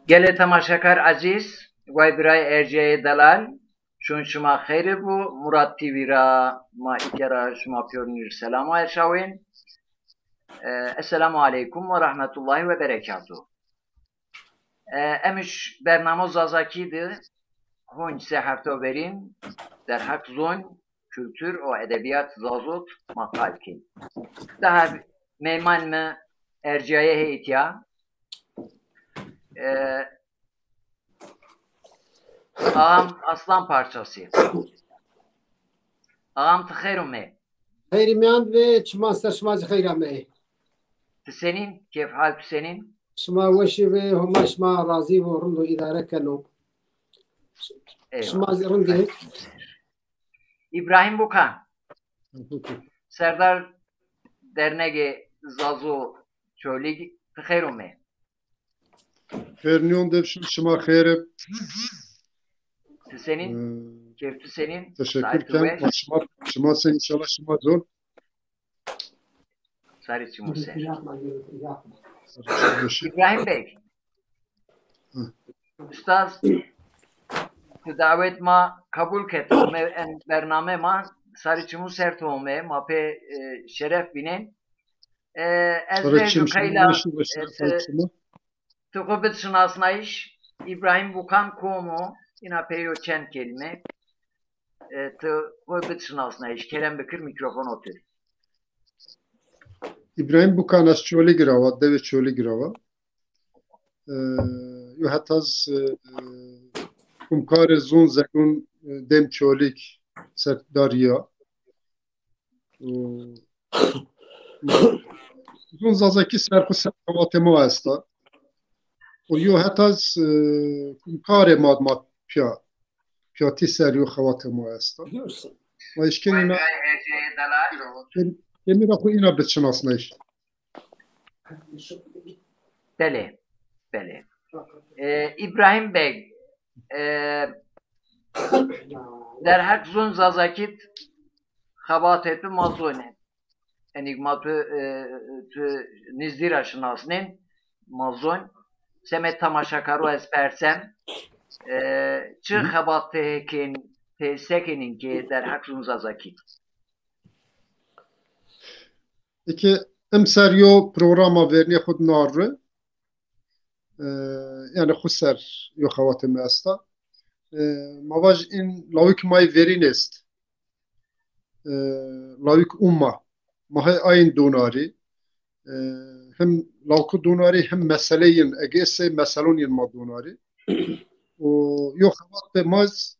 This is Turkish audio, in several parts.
گله تماشاکار عزیز وای برای ارجای دلال چون شما خیره بو مراد تیوی را ما ایکرا شما پیونیر سلام و ارشاوین السلام علیکم و رحمت الله و برکاتو emiş برنامه zazakiydi. Hon se hafta verin der hak zon kültür o edebiyat zazot makalkin. Daha meyman mı ercaya heytiya ağam aslan parçası. Ağam tıxerum me. Hayriman ve çman şmaz hayramı. Senin keyf hal senin? شما وشي به هم شما راضي ورندو إدارة كانوا شما رندي İbrahim Bukan Serdar Derneği Zazu Çölig tıxerum me. Ferniyon devşin şıma xeyre. Senin keyfi senin. Teşekkürken şıma sen inşallah şıma zor. Sarı çimuse. İbrahim Bey. Üstad davet ma kabul ketim en bername ma sarı çimu sertome ma pe şeref binen ezber kayla tukubet şınasnayış İbrahim Bukan komu ina peyo çen kelime tukubet şınasnayış Kerem Bekir mikrofon otur. İbrahim Bukan az çöle girava, deve çöle girava. Yo hataz kumkar zon zekun dem çölik sertdariya. Zon zazaki serku serkavatema asta. O yo hataz kumkar madmat piyati seriyo xavatema asta. Ve işkenina Emir aku ina bitşinasnayış. Bele. İbrahim Bey der hak zon zazakit xavatetu mazone. Enigmatı nizdira şınasnen mazon semet tamaşakaru espersem çı xavatekin tesekinin ki der hak zon zazakit. İki emseriyo programa verniye xud narre. Yani xusser yo xavatime asta. Mavaj in lavik may verin est. Lavik umma. Mahay ayin donari. Hem lavku donari hem meseleyin egese meselon yin ma donari. O yo xavat maz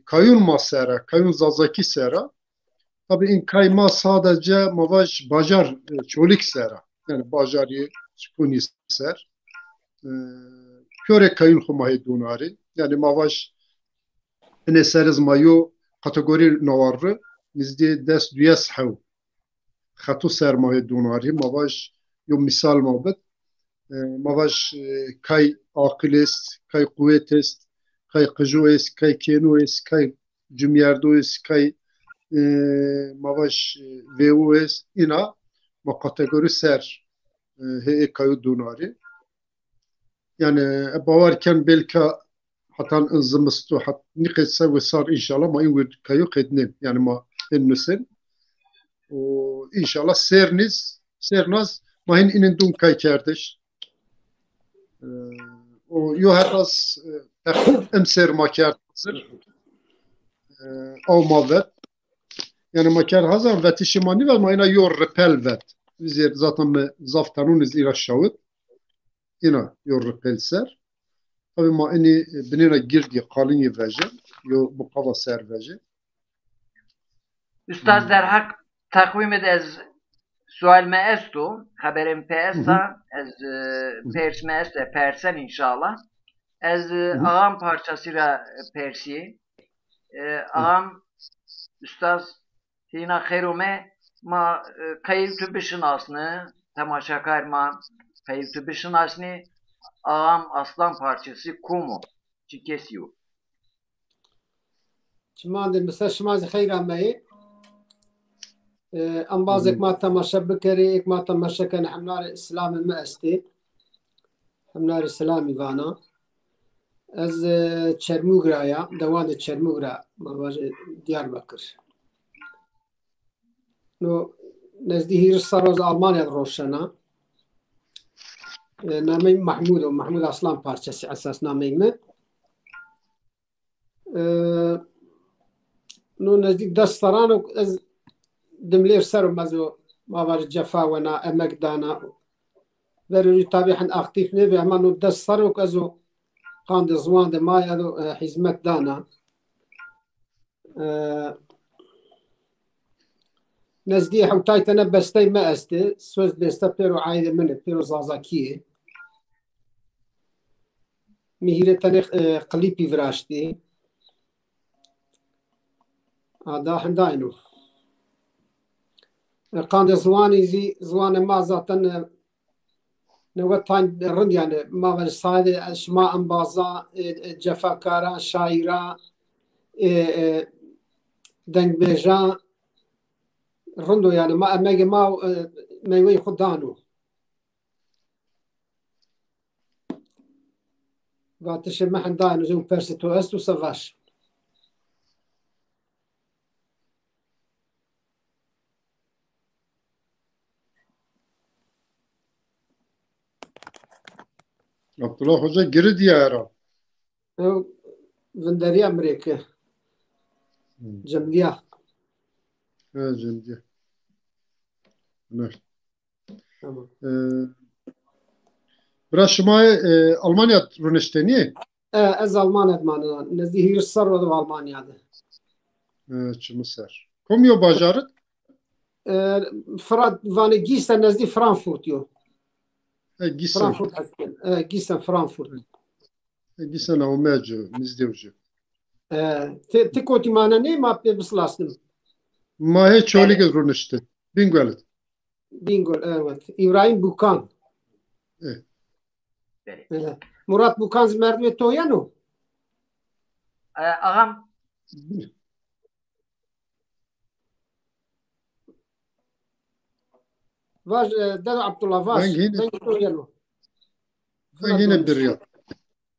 kayun masera, kayun zazaki sera. Tabii in kayma sadece mavaj bajar çolik sera. Yani bajari çukuni ser. Köre kayın xumahi donari. Yani mavaj ine seriz mayo kategori navarı nizdi dest duyes hev. Xatu sermahi donari. Mavaj yo misal mabet. Mavaj kay akil est, kay kuvvet est, kay kıju est, kay kenu est, kay cümyerdo est, kay mavaj VU est. İna ma kategori ser he kayu donari. Yani bavarken belki hatan ınzımıstı hat niketse ve sar inşallah ma in kayu kednim yani ma ennusen o inşallah sernaz ma inin dun kay kardeş o yo hatas emser makartır o mavet yani makar hazır ve tişimani ve ma ina yor repel vet bizler zaten me zaftanuniz iraşavut ina yor pelser. Tabii ma ini binina girdi qalini veje yo bu qava ser veje. Üstad der hak takvim ez sual me estu haberim pesa ez pers me est persen inşallah. Ez ağam parçasıyla persi. Ağam üstad tina xerume ma kayıtı bişinasını tamaşakar ma kayıtı bişinasını ağam aslan parçası kumu çikesiyor. Çmandır mesela şmaz hayramı. Ambazek ma tamaşa bikeri ek ma tamaşa kan hamlar İslam ma esti. هم نار سلامی وانا از چرموگرایا دواد چرموگرا مواج دیار بکر نو نزدی هیر سروز آلمانیا روشنا نامی محمود اصلا parçası اساس نامی نو نزدیک دست سرانو از دملیر سر مزو مواج جفا ونا امک دانا ولی طبیعاً اکتیف نیست اما نو دست سرو کازو قاند زوان ده مای ادو حزمت دانا نزدی حوتای تنبستی ما استه سوز بسته پیرو عایده منه پیرو زازاکیه میهیره تنخ قلیپی وراشتی هذا حنداينو قاند زواني زي زوان ما زاتن نوتان رند يعني ما بل صايد اشماء انبازا جفاكارا شايرا دنگ بيجا رندو يعني ما ما يوي خدانو واتش ما حنداينو زي بيرسيتو استو سافاش Abdullah Hoca geri diyara. فندري امريكا جمديا Cemdiye. Evet. تمام Biraz şumay Almanya rünüşteni. از آلمان ادمانا نزدی هیر سر و آلمانیا ده Çımısar. Komyo bacarık. فراد وانه گیستن نزدی فرانکفورت یو Gisen. فرانکفورت هستن گیستن فرانکفورت Gisen avmacı, mizdevci. تی کوتی مانه نی ما پی بسلاستم Mahe çoğalik rünüştü. Binguelit. بینگل evet İbrahim Bukan بله. Murat Bukan زمرد تو یا نو Ağam واج دل Abdullah واج Ben تو یا نو Ben yine bir ya.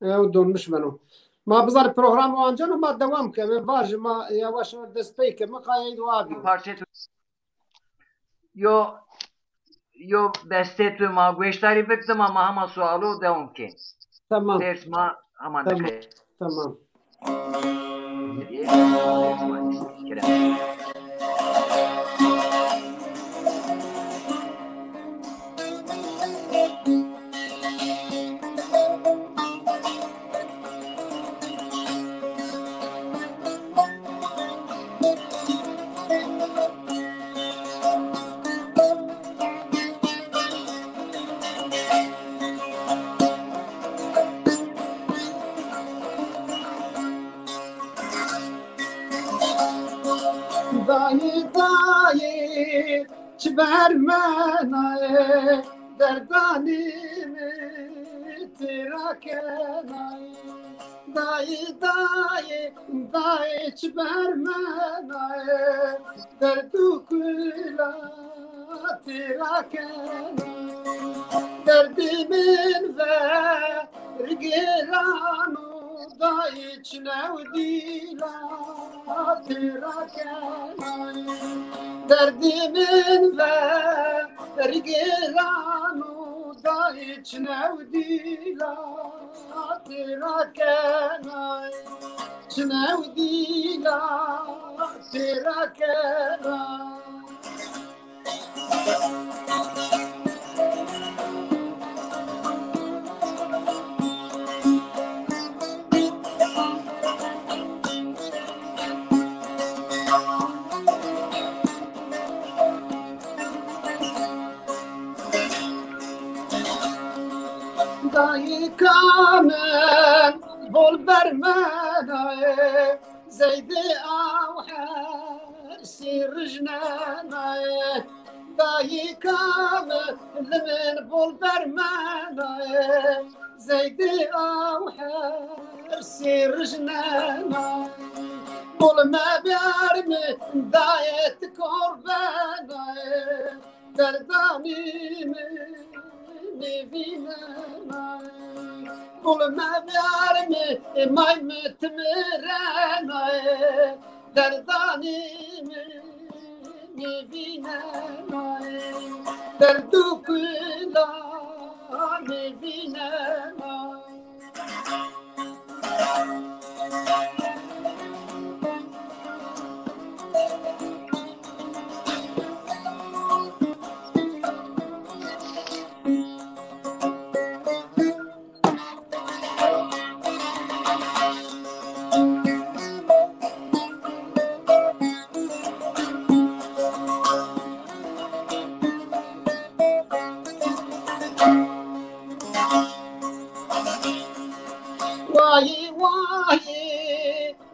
او دونمش منو ما بزار program o anca ما devam ke واج ما yavaş yavaş destek ke ما قايد وابي parça yo beste tu ma güeştari bektim ama hama sualu devam ki. tamam Ders ma aman tamam ne tamam دایی چبر منای دردانیم تراکنای دایی چبر منای دردو کلا تراکنای دردی من و رگرانو دایی چنو دیلا تراکنای دردی من و رگرانو دایی چنو دیلا تراکنای چنو دیلا تراکنای دایی کامل بول برمنای زیده او حرسی رجنانای دایی کامل لمن بول برمنای زیده او حرسی رجنانای بول ما بیارم دایت کربانای دردانی من قول ما بيارمي ما متمرنا درداني نبينا دردو كلا نبينا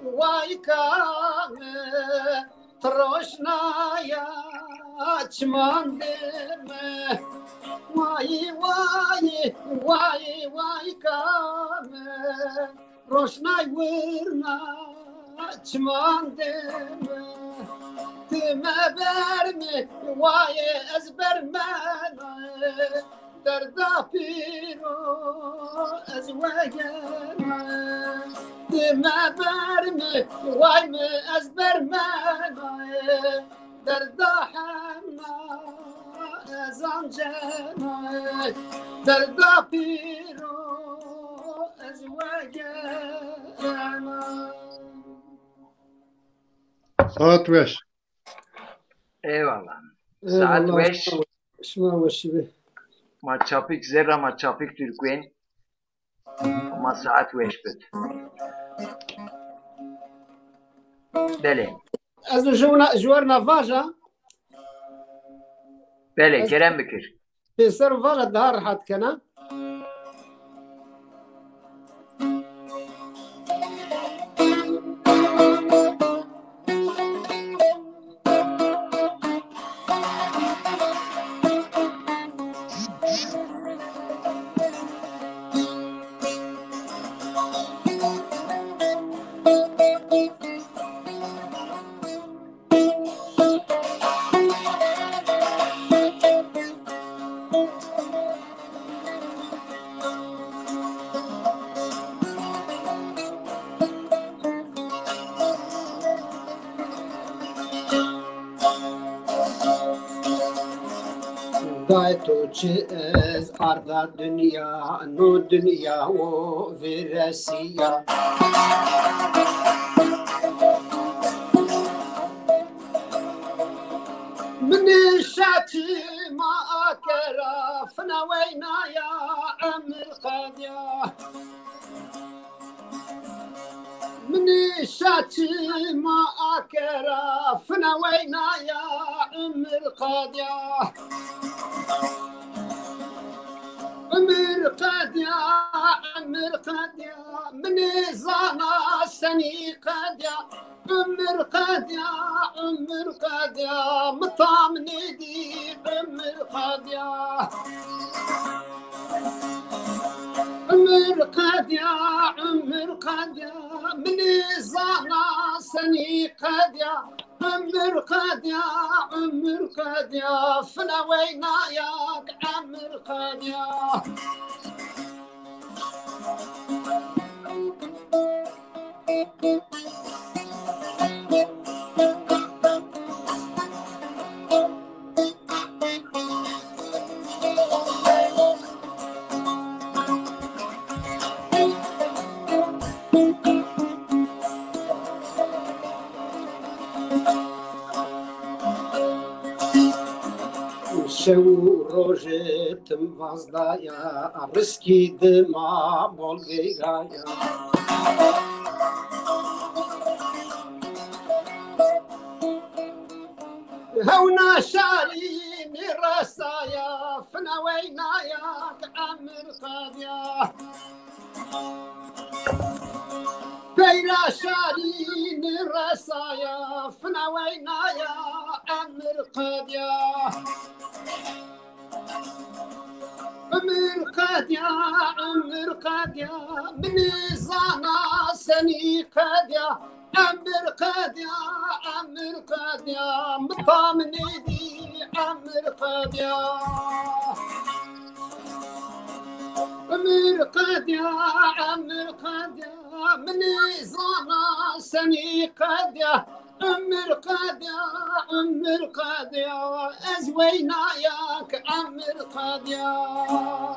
واي كام تروشنا يا چمان دم واي كام روشنا ورنا چمان دم تما برمي واي ازبر من دردا پیرو از وگرم دم برمه وایم از برمن دردا همنا از آنجنه دردا پیرو از وگرم Saat 5. Eyvallah. Saat 5. شما وشبه ما çapık zerra ma çapık Türkmen. Ma saat 5 bit. Bele. از جوارنا واجا Bele Kerem Bekir. پسر واجا دار حد کنه تو چه از اردا دنیا نو دنیا و ورسیا من شاتي ما اكرا فنوينا يا ام القاديا من شاتي ما اكرا فنوينا يا ام القاديا عمر قاديا من زانا سني قاديا عمر قاديا مطام نيدي عمر قاديا عمر قاديا من زانا سني قاديا عمر قاديا فنوينا ياك عمر قاديا شو روجتم وازدایا رسکی دما بولگایا هونا شارين رسايا فنوينا يا عمر قاديا بينا شارين رسايا فنوينا يا عمر قاديا عمر قاديا من زانا سني قاديا عمر قاديا مطامني دي عمر قاديا عمر قد يا عمر قد يا مني زانا سني قد يا عمر قد يا عمر قد يا أزوينا ياك عمر قد يا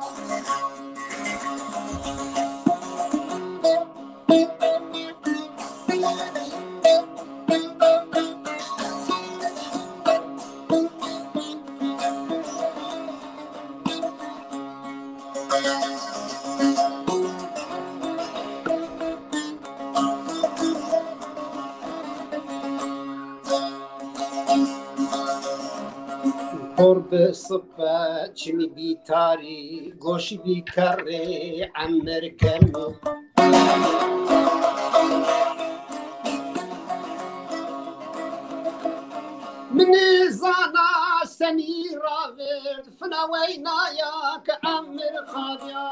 قرب صفة شمي بيتاري قوش بيكري عمر كمو من زانا سني رافد فنوينا ياك عمر قاديا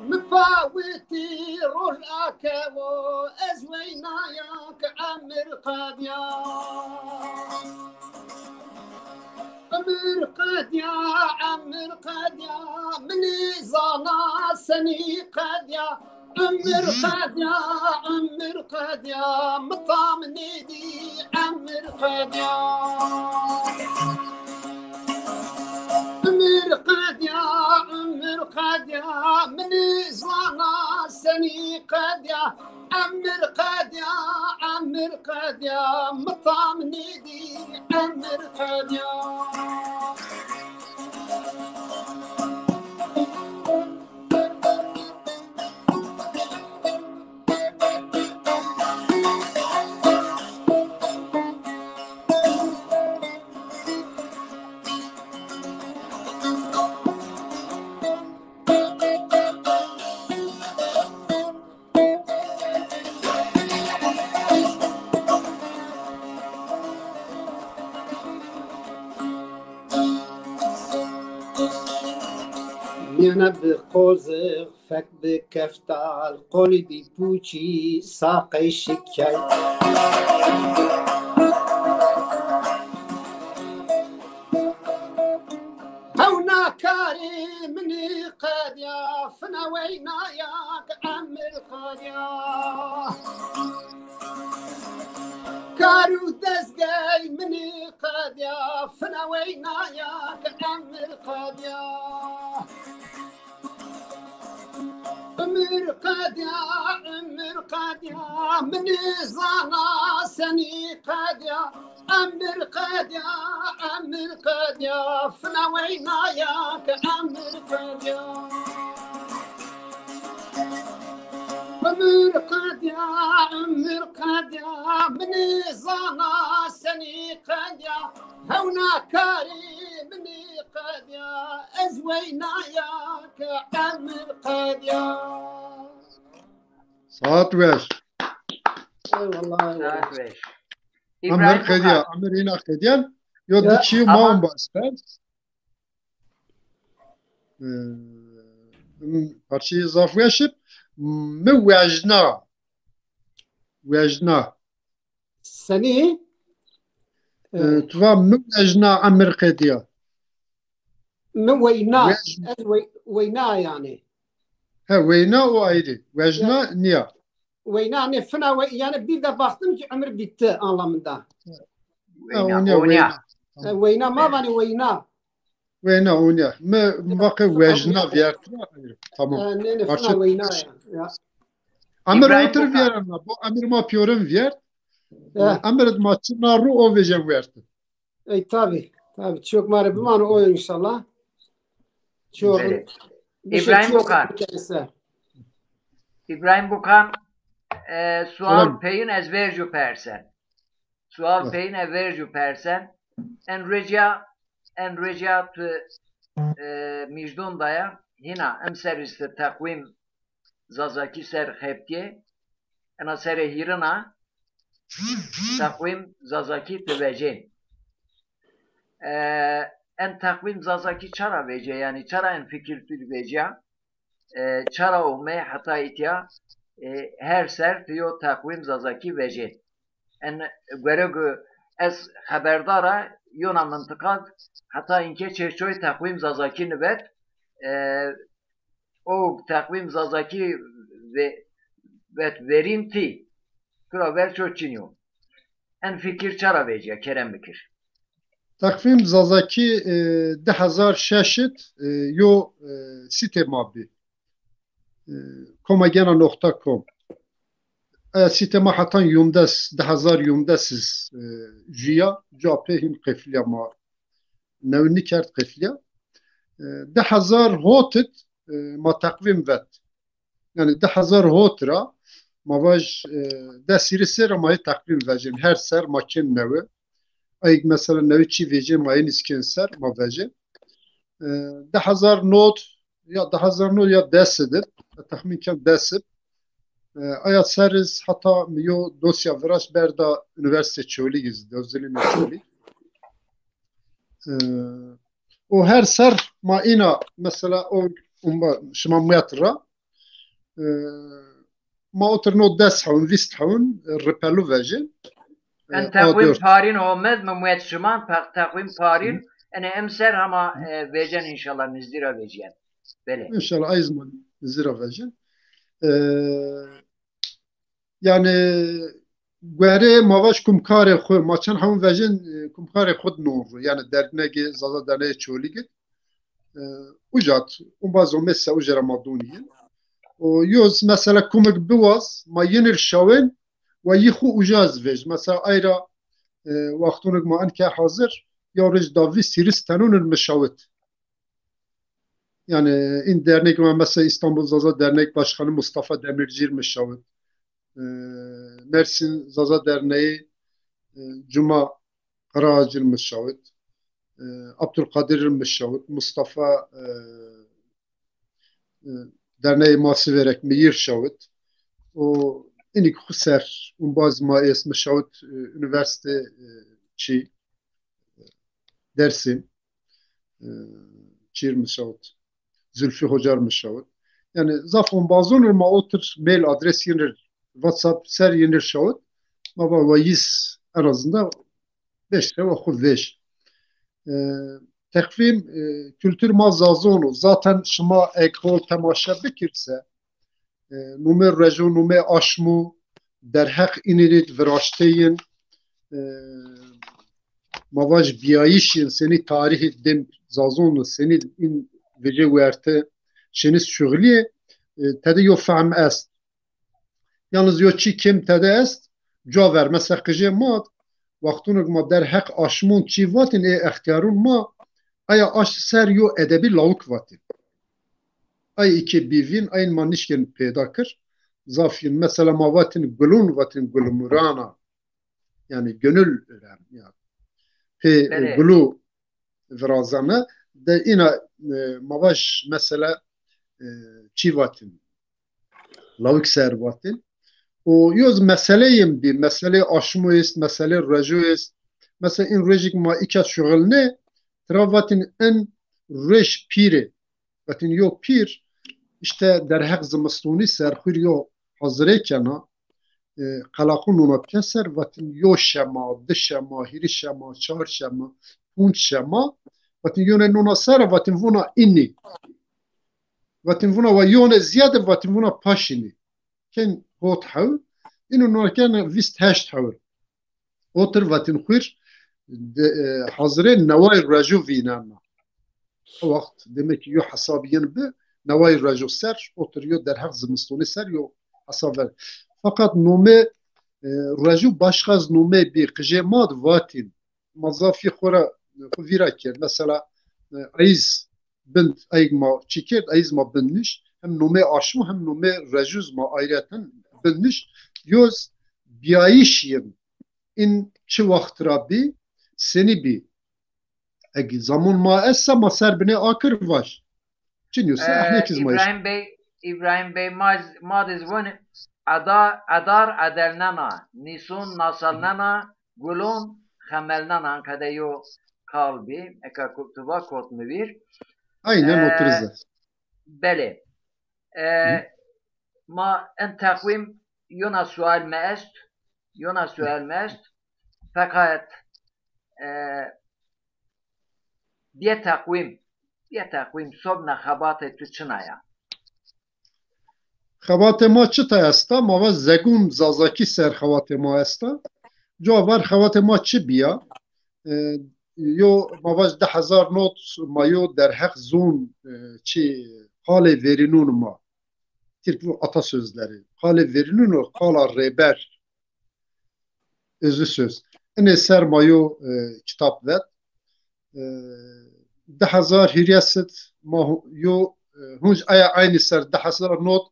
مفاوتي رولاك وازوينا ياك عمر قاديا عمر قاديا عمر قاديا مني زانا سني قاديا عمر قاديا عمر قاديا مطامني دي عمر قاديا عمر قاديا عمر قاديا مني زانا سني قاديا عمر قاديا عمر قاديا مطامني دي عمر قاديا أنا بقوزغ فك بكفتال قولي ببوشي ساقي شكاي هونا كاري مني قاديا فنوينا ياك عمر قاديا كارو دزقاي مني قاديا فنوينا ياك عمر قاديا عمر قاديا عمر قاديا مني زانا سني قاديا عمر قاديا عمر قاديا فنوينا ياك عمر قاديا عمر قاديا عمر قاديا مني زانا سني قاديا هونا كاري مني قاديا أزوينا ياك عمر قاديا Saat ver. اي والله Saat 5. Amer İbrahim Kediya, Bukan. Amerina Kediyan. Yo Ya, diçi ama- maun basper. Parçayı zaf yaşıp mi vejna. Vejna. سني Tuva mi vejna Amer Kediya. من وينا ويجنا. وينا يعني Ha veyna o ayrı. Vejna niye? وينا يعني فنا يعني بيدا باختم عمر بيت anlamında. Ha Oyna, onya oyna. veyna. وينا ما باني وينا Veyna onya. Mi vakı vejna viyertra. Tamam. نين فنا Parça وينا يعني Amer İbrahim otur Bukan. viyerna. Bu Amer ma piyorum viyer. يا Amer maçına ru o vecem viyerti. اي tabi çok mare بمان oyun inşallah. Çok Güzel. bir İbrahim çok Bukan. kendisi. İbrahim Bukan sual Selam. peyin ez verju persen. Sual Evet. peyin ez verju persen. En reca tu mijdon daya hina em serviste takvim zazaki ser hepke ena sere hirina takvim zazaki tevecin. En takvim zazaki çara vece yani çara en fikir tül vece çara olmaya hata itya her ser tiyo takvim zazaki vece en göregu ez haberdara yona mıntıkat hatta inke çeşçoy takvim zazaki nübet o takvim zazaki ve verin ti kura ver çoçinyo en fikir çara veciye kerem fikir. Takvim zazaki 2006 yo site mabbi komagena.com سیتما حتی یومدس 2011 جیا جاپه هین قفلیا ما نونی کرد قفلیا 10,000 هوتت ما تقویم ود yani 10,000 hotra ma vaj da sirisera ma taqvim vajin her ser makin nevi ay mesela nevi çi vejin ma en iskin ser ma vajin 10,000 not ya 10,000 not ya desedir tahmin kem desib Aya seriz hatta yo dosya veraş berda üniversite çöliyiz dözülün çöli. O her ser ma ina mesela o şuma metra ma otur no des havun vist havun repelu veje. En takvim parin olmaz mı muet şuman takvim parin ene emser ama vejen inşallah nizdira vejen. Böyle. İnşallah ay zaman nizdira vejen. Yani göre mavaş kumkare xwe maçan hem vejin kumkare xud nor yani derdnegi zaza derne çoli git ujat bazı mesela ujera maduniyin o yoz mesela kumek bivaz ma yenir şawen ve yixu ujaz vej mesela ayra vaktunik ma anke hazır yarış davi siris tanunun meşavet yani in dernek mesela İstanbul Zaza Dernek Başkanı Mustafa Demircir meşavet Mersin Zaza Derneği Cuma Karaağacı Müşavit Abdülkadir Müşavit Mustafa Derneği Masiverek Miyir Şavit o inik Huser bazı maes Müşavit Üniversite Çi Dersim Çir Müşavit Zülfü Hocar Müşavit yani zafon bazonur ma otur mail adres yenir WhatsApp ser yenir şahit ama vayis en azından 5 lira okul 5. Takvim kültür mazazonu zaten şuma ekol temaşa bikirse numer rejon numer aşmu derhak inirit veraşteyin mavaj biyayişin seni tarihi dem zazonu seni in vece verte şeniz şughliye tedi yo fahm est Yalnız yo çi kim tede est caver mesela kıje mat vaktunuk ma der hek aşmun çi vatin ihtiyarun ma aya aş ser yo edebi lavuk vatin ay iki bivin ayın manişken peyda kır zafin mesela ma vatin gulumurana yani gönül yani pe gulu vrazana de ina mavaş mesela çi vatin lavuk ser vatin O yoz meseleyim bir mesele aşımı ist, mesele reju ist. Mesela in rejik ma iki şuğul ne? Travatin en rej piri. Vatin yo pir işte derhak zımastuni serxur yo hazıreyken kalakun ona keser vatin yo şema, dişema, hiri şema, çar şema, punç şema. Vatin yone nuna ser vatin vuna inni. Vatin vuna ve yone ziyade vatin vuna paşini. Ken hot hav إنه كان فيست هاشت حول أوتر واتن خوير حاضرين نواي الرجو فينانا وقت demek يو حسابيا ب نواي الرجو سر أوتر يو در حق زمستوني سر يو حساب فقط نومي رجو باشخاز نومي بي قجي ماد واتن مضافي خورا فيرا كير مثلا عايز بنت أي ما تشيكير عايز ما بنش هم نومي عشمو هم نومي رجوز ما آيراتن بنش Yoz biyayişim in çi vaxt rabbi seni bi egi zaman ma essa ma serbine akır var. Çiniyorsa ahnekiz ma İbrahim Bey madiz vun adar adelnana nisun nasalnana gulun xemelnana kadeyo kalbi eka kutuba kot müvir. Aynen oturuzda. Bele. Ma en takvim Yona sual me est fakat diye takvim sob nexabatê tu çinaya. Xebatê ma çi te esta? Mava zegûn zazakî ser xebatê ma esta. Cavar xebatê ma çi biya? Yo mava 10,000 not mayo derheq zûn çi qalê verînûn ma. Türk atasözleri. Qalê verînûn û qala rêber. Özü söz. Enê ser mayo kitap vet. 10,000 hiriyesit ma yo hunc aya aynı ser 10,000 not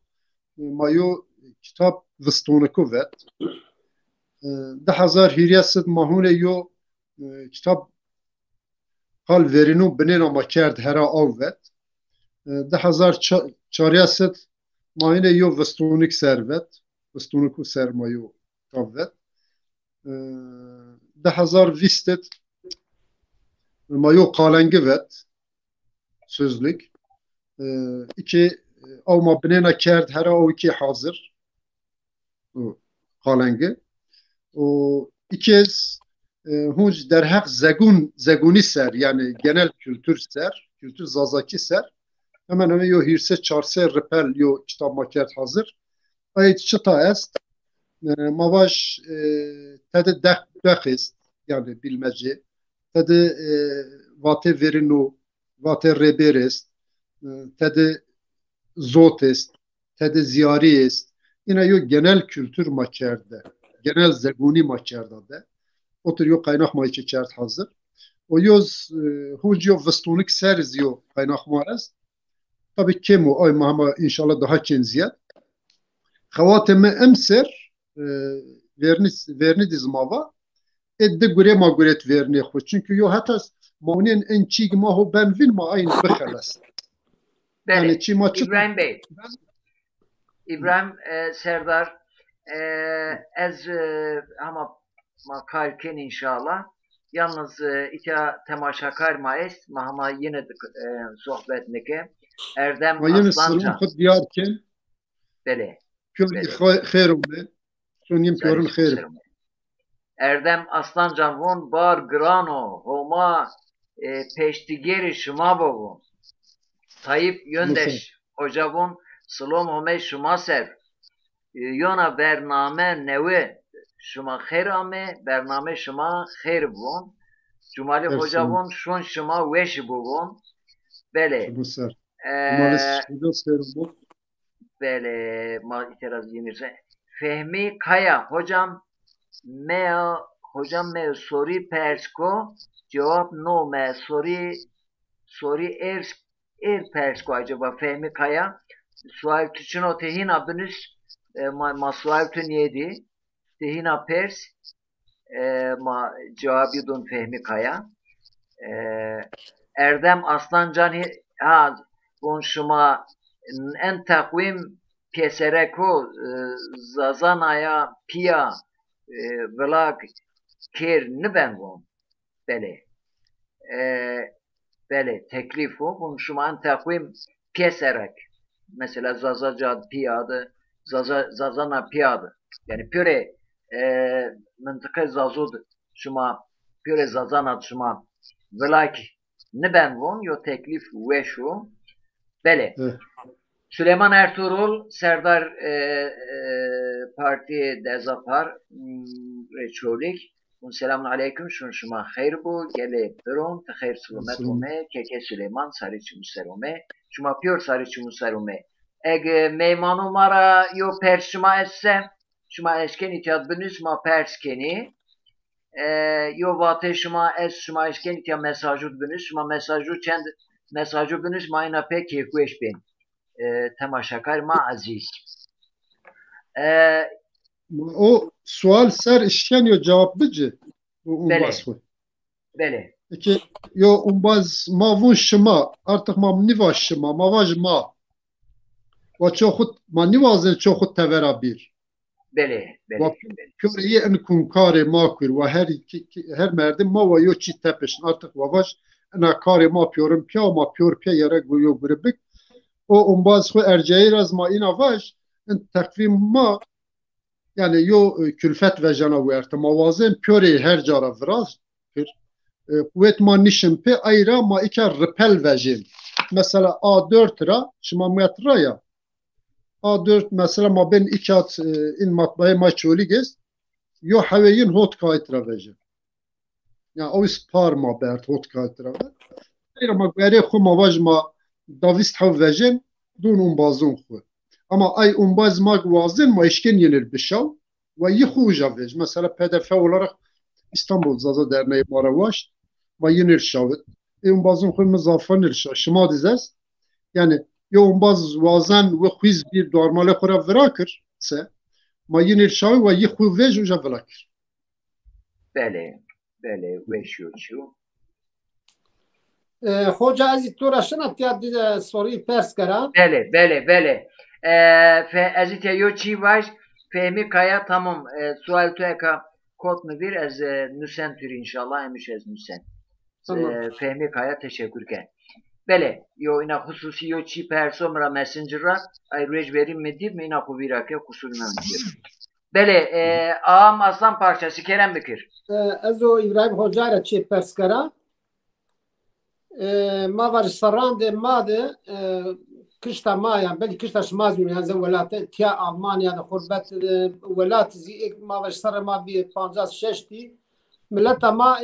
mayo kitap vistûniku vet. 10,000 hiriyesit mahune yo kitap qal verînû binên ama kerd hera av vet. 10,000 çariyesit mahine yo vistûnik ser vet. Vistûniku ser mayo kitap vet. 10,000 vistet mayo qalengi vet. Sözlük. İki avma binêna kerd hera av iki hazır. Qalengi. O ikez hunc derheq zegûnî ser yani genel kültür ser, kültür zazakî ser. Hemen hemen yo hirse çarse ripel yo kitap makert hazır. Ayet çıta est. Mavaş tede dexist yani bilmece. Tede vate verinu, vate reber est. Tede zot est. Tede ziyari est. Yine yo genel kültür makerde. Genel zegûnî makerde de. Otur yo kaynak mayçı kert hazır. O yoz hunc yo vistûnik seriz yo kaynak mares. Tabii kemo ay mahma inşallah daha kenziyet. Xewatê me em ser verni dizmava edde gure ma guret verni xwe. Çünkü yo heta mawnên en çîg ma ho ben vin ma ayn bixeles. Bəli, Yani çî ma çi İbrahim Bey, İbrahim Serdar, ez ama makalken inşallah. Yalnız ita temaşakar ma est, mahma yine sohbet neke. Erdem ma yine Aslancan. sılım xud diyarken Bəli. piyori xeyrum be. Soniyim piyorun xeyrum. Erdem Aslancan von bar grano homa peştigeri şuma bovun. Tayyip Yöndeş hoca von slom home şuma ser. Yona bername nevi şuma xeyr ame bername şuma xeyr bun. Cumali hoca von şun şuma veş buvun. Bele. Bu ser. Malis hoca serum bu. Bele ma itiraz yenirse. Fehmi Kaya hocam me soru persko cevap no me soru persko acaba Fehmi Kaya sual tüçüno tehina bünüs ma sual tü niyedi tehina pers ma cevabı dun Fehmi Kaya Erdem Aslancan ha bun şuma en takvim piesereko zazanaya pia vlak kir niben bun bele bele teklifu bun şuma en takvim pieserek mesela zazacad piyadı zazana piyadı yani püre mıntıka zazud şuma püre zazanat şuma vlak niben bun yo teklif ve şu bele Süleyman Ertuğrul, Serdar Parti Dezapar Reçolik. Selamun Aleyküm. Şunşuma hayır bu. Gele peron. Tehir sulumet ome. Keke Süleyman. Sarıçı Muserume. Şuma piyor Sarıçı Muserume. Ege meymanu mara yo perşuma esse. Şuma eşken itiyat bünüs ma perskeni. Yo vate şuma es şuma eşken itiyat mesajut bünüs. Şuma mesajut çend mesajut bünüs ma ina pe kekueş bin. Temaşakar ma aziz. O sual ser işken yo cevap bici. Bele. Ki yo umbaz ma vun şıma artık ma niva şıma ma vaj ma. Ve çoxut ma nivazın çoxut tevera bir. Bele. Köreyi en kunkare ma kur ve her merdim ma ve yo çi tepeşin artık ve vaj ena kare ma piyorum pya ma piyor pya yere guyo gribik. O umbaz xwe erceyi razma ina vaj en takvim ma yani yo külfet ve jana werte mavazin pöre her cara viraz pir kuvvet ma nişin pe ayra ma ika repel vejin. Mesela A4 ra şima metra ya A4 mesela ma ben ikat in matbaya ma çoli gez yo haveyin hot kaytra vejin. Yani o spar ma bert hot kaytra ve. Ayra ma gare xu ma vaj ma davist hav vejin dun bazun xu. Ama ay umbaz ma gwazin ma işken yenir bişav ve yixuja vej. Mesela PDF olarak İstanbul Zaza Derneği Maravaş ve yenir şavit. Umbazun xu muzaffanir şima dizes. Yani yo baz wazan ve xiz bir normale xura virakir se ma yenir şavi ve yixu vej uja virakir. بله بله وشیو چیو خوجا ازی تو را شنات یاد سوری پرس کرا بله بله بله ازیت یو چی باش فهمی kaya tamam sual tu eka kod mu bir az nüsen tür inşallah emiş az nüsen Tamam. fehmi kaya teşekkür ke bele yo ina hususi yo çi persomra messenger'a ay rej verim medib mi ina kuvira ke kusuruna bele ağam aslan parçası Kerem Bükür ازو İbrahim Hoca را چی پرس کرا ما var sarande madı kışta maya belki kışta şmaz yani zem velatı tiya Almanya'da hurbet velat zi ma var sarı ma bir 56 ti milleta ma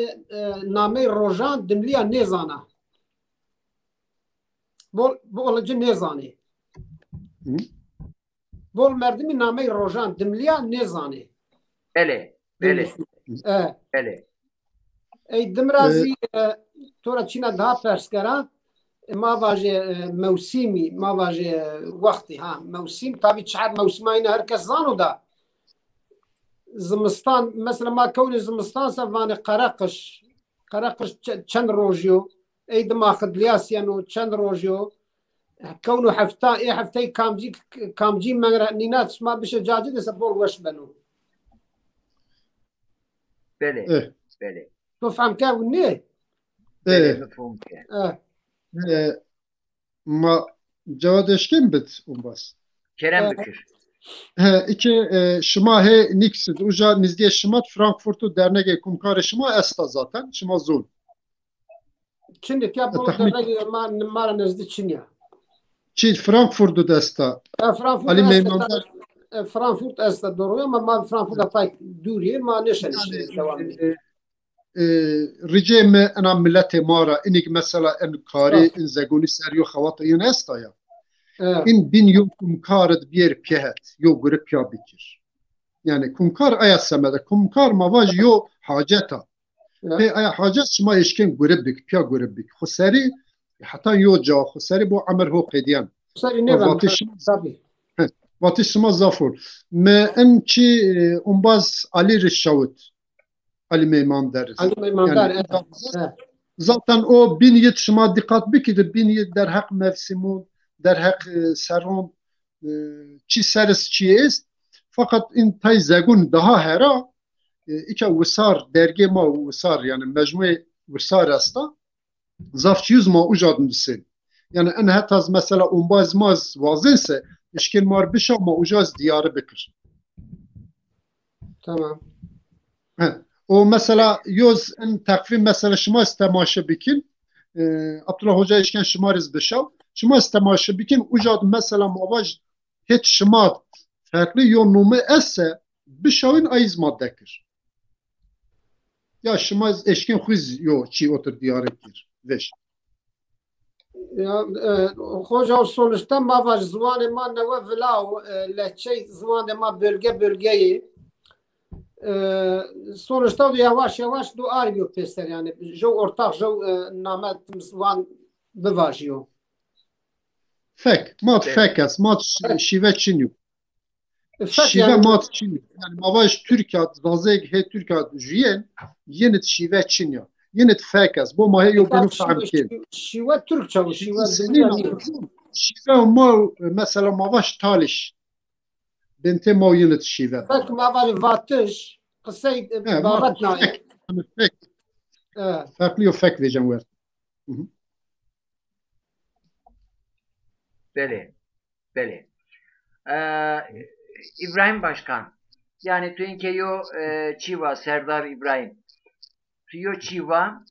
name rojan dimliya nezana bu olacı nezani bol merdimi name rojan dimliya nezani bele bele bele ای دمرازی تو را چینا ده پرس کرا ما واجه موسیمی ما واجه وقتی ها موسیم tabi çad موسمای هر کس زانو da زمستان مثلا ما كون زمستان سفاني قرقش چند روجيو اي دما خدلياس يعني چند روجيو كونه حفتا اي حفتي كامجي مغرا نينات ما بش جاجي سبول وش بنو bele bele تفهم كاوني bele mefhum ke Ma cevap eşkin bit umbas. Kerem Bükür İki şima he niksid uca nizdiye şimat Frankfurt'u derneğe kumkar şima esta zaten şima zul. Şimdi ya bu derneği mara nezdi Çin'ya. Çi Frankfurt'u desta. Ali Meymandar Frankfurt esta doğru ama ma Frankfurt'a pek duri ma neşen devam ediyor. Rice me ana millete mara inik mesela en kari in zeguni seriyo xawata yun esta ya. In bin yo kumkaret bir pihet yo grup pya bikir. Yani kumkar ayas semede kumkar mavaj yo haceta. Pe aya hacet şma eşken grup bik pya grup bik. Xusari hatta yo ca xusari bu amr ho qediyan. Xusari ne var tabii. Vati şma zafur. Me en çi umbaz Ali Rişavut. Ali Meymandar. Ali Meymandar. Yani, zaten o bin yet şma dikkat bikidir. Bin yet der hak mevsimun der hak seron çi seris çi est. Fakat in tay zegun daha hera İka wisar derge ma wisar yani mecmue wisar asta zaf yüz ma ujadın disin. Yani en hataz mesela umbaz maz vazinse işkin mar bişa ma ujaz diyarı bikir. Tamam. O mesela yoz en takvim mesela şuma istemaşı bikin Abdullah Hoca işken şımariz bişa şuma istemaşı bikin ujad mesela mavaj hiç şımat farklı yonumu esse bişavin ayız maddekir. Ya şıma eşkin xiz yo çi otur diyarı gir. Veş. Ya hoca sonuçta ma var zvanı ma ne ve velav lehçe zvanı ma bölgeyi sonuçta yavaş yavaş du arıyor pester yani jo ortak jo namet zvan bivajıyor. Mat fekas mat şive çinyo. Şive yani, mat çinyo. Yani mavaş Türkiye zazeg he Türkiye jiyen yenit şive çinyo. Yenit fekas bu mahe yo bunu fahmkin. Şive Türkçe şive şive ma mesela mavaş taliş. Bente ma yenit şive. Fek mavaş vatış kısay babat naik. Fek. Farklı yo fek vecem ver. Bele bele İbrahim Başkan yani Tüenkeyo Çiva Serdar İbrahim Tüyo Çiva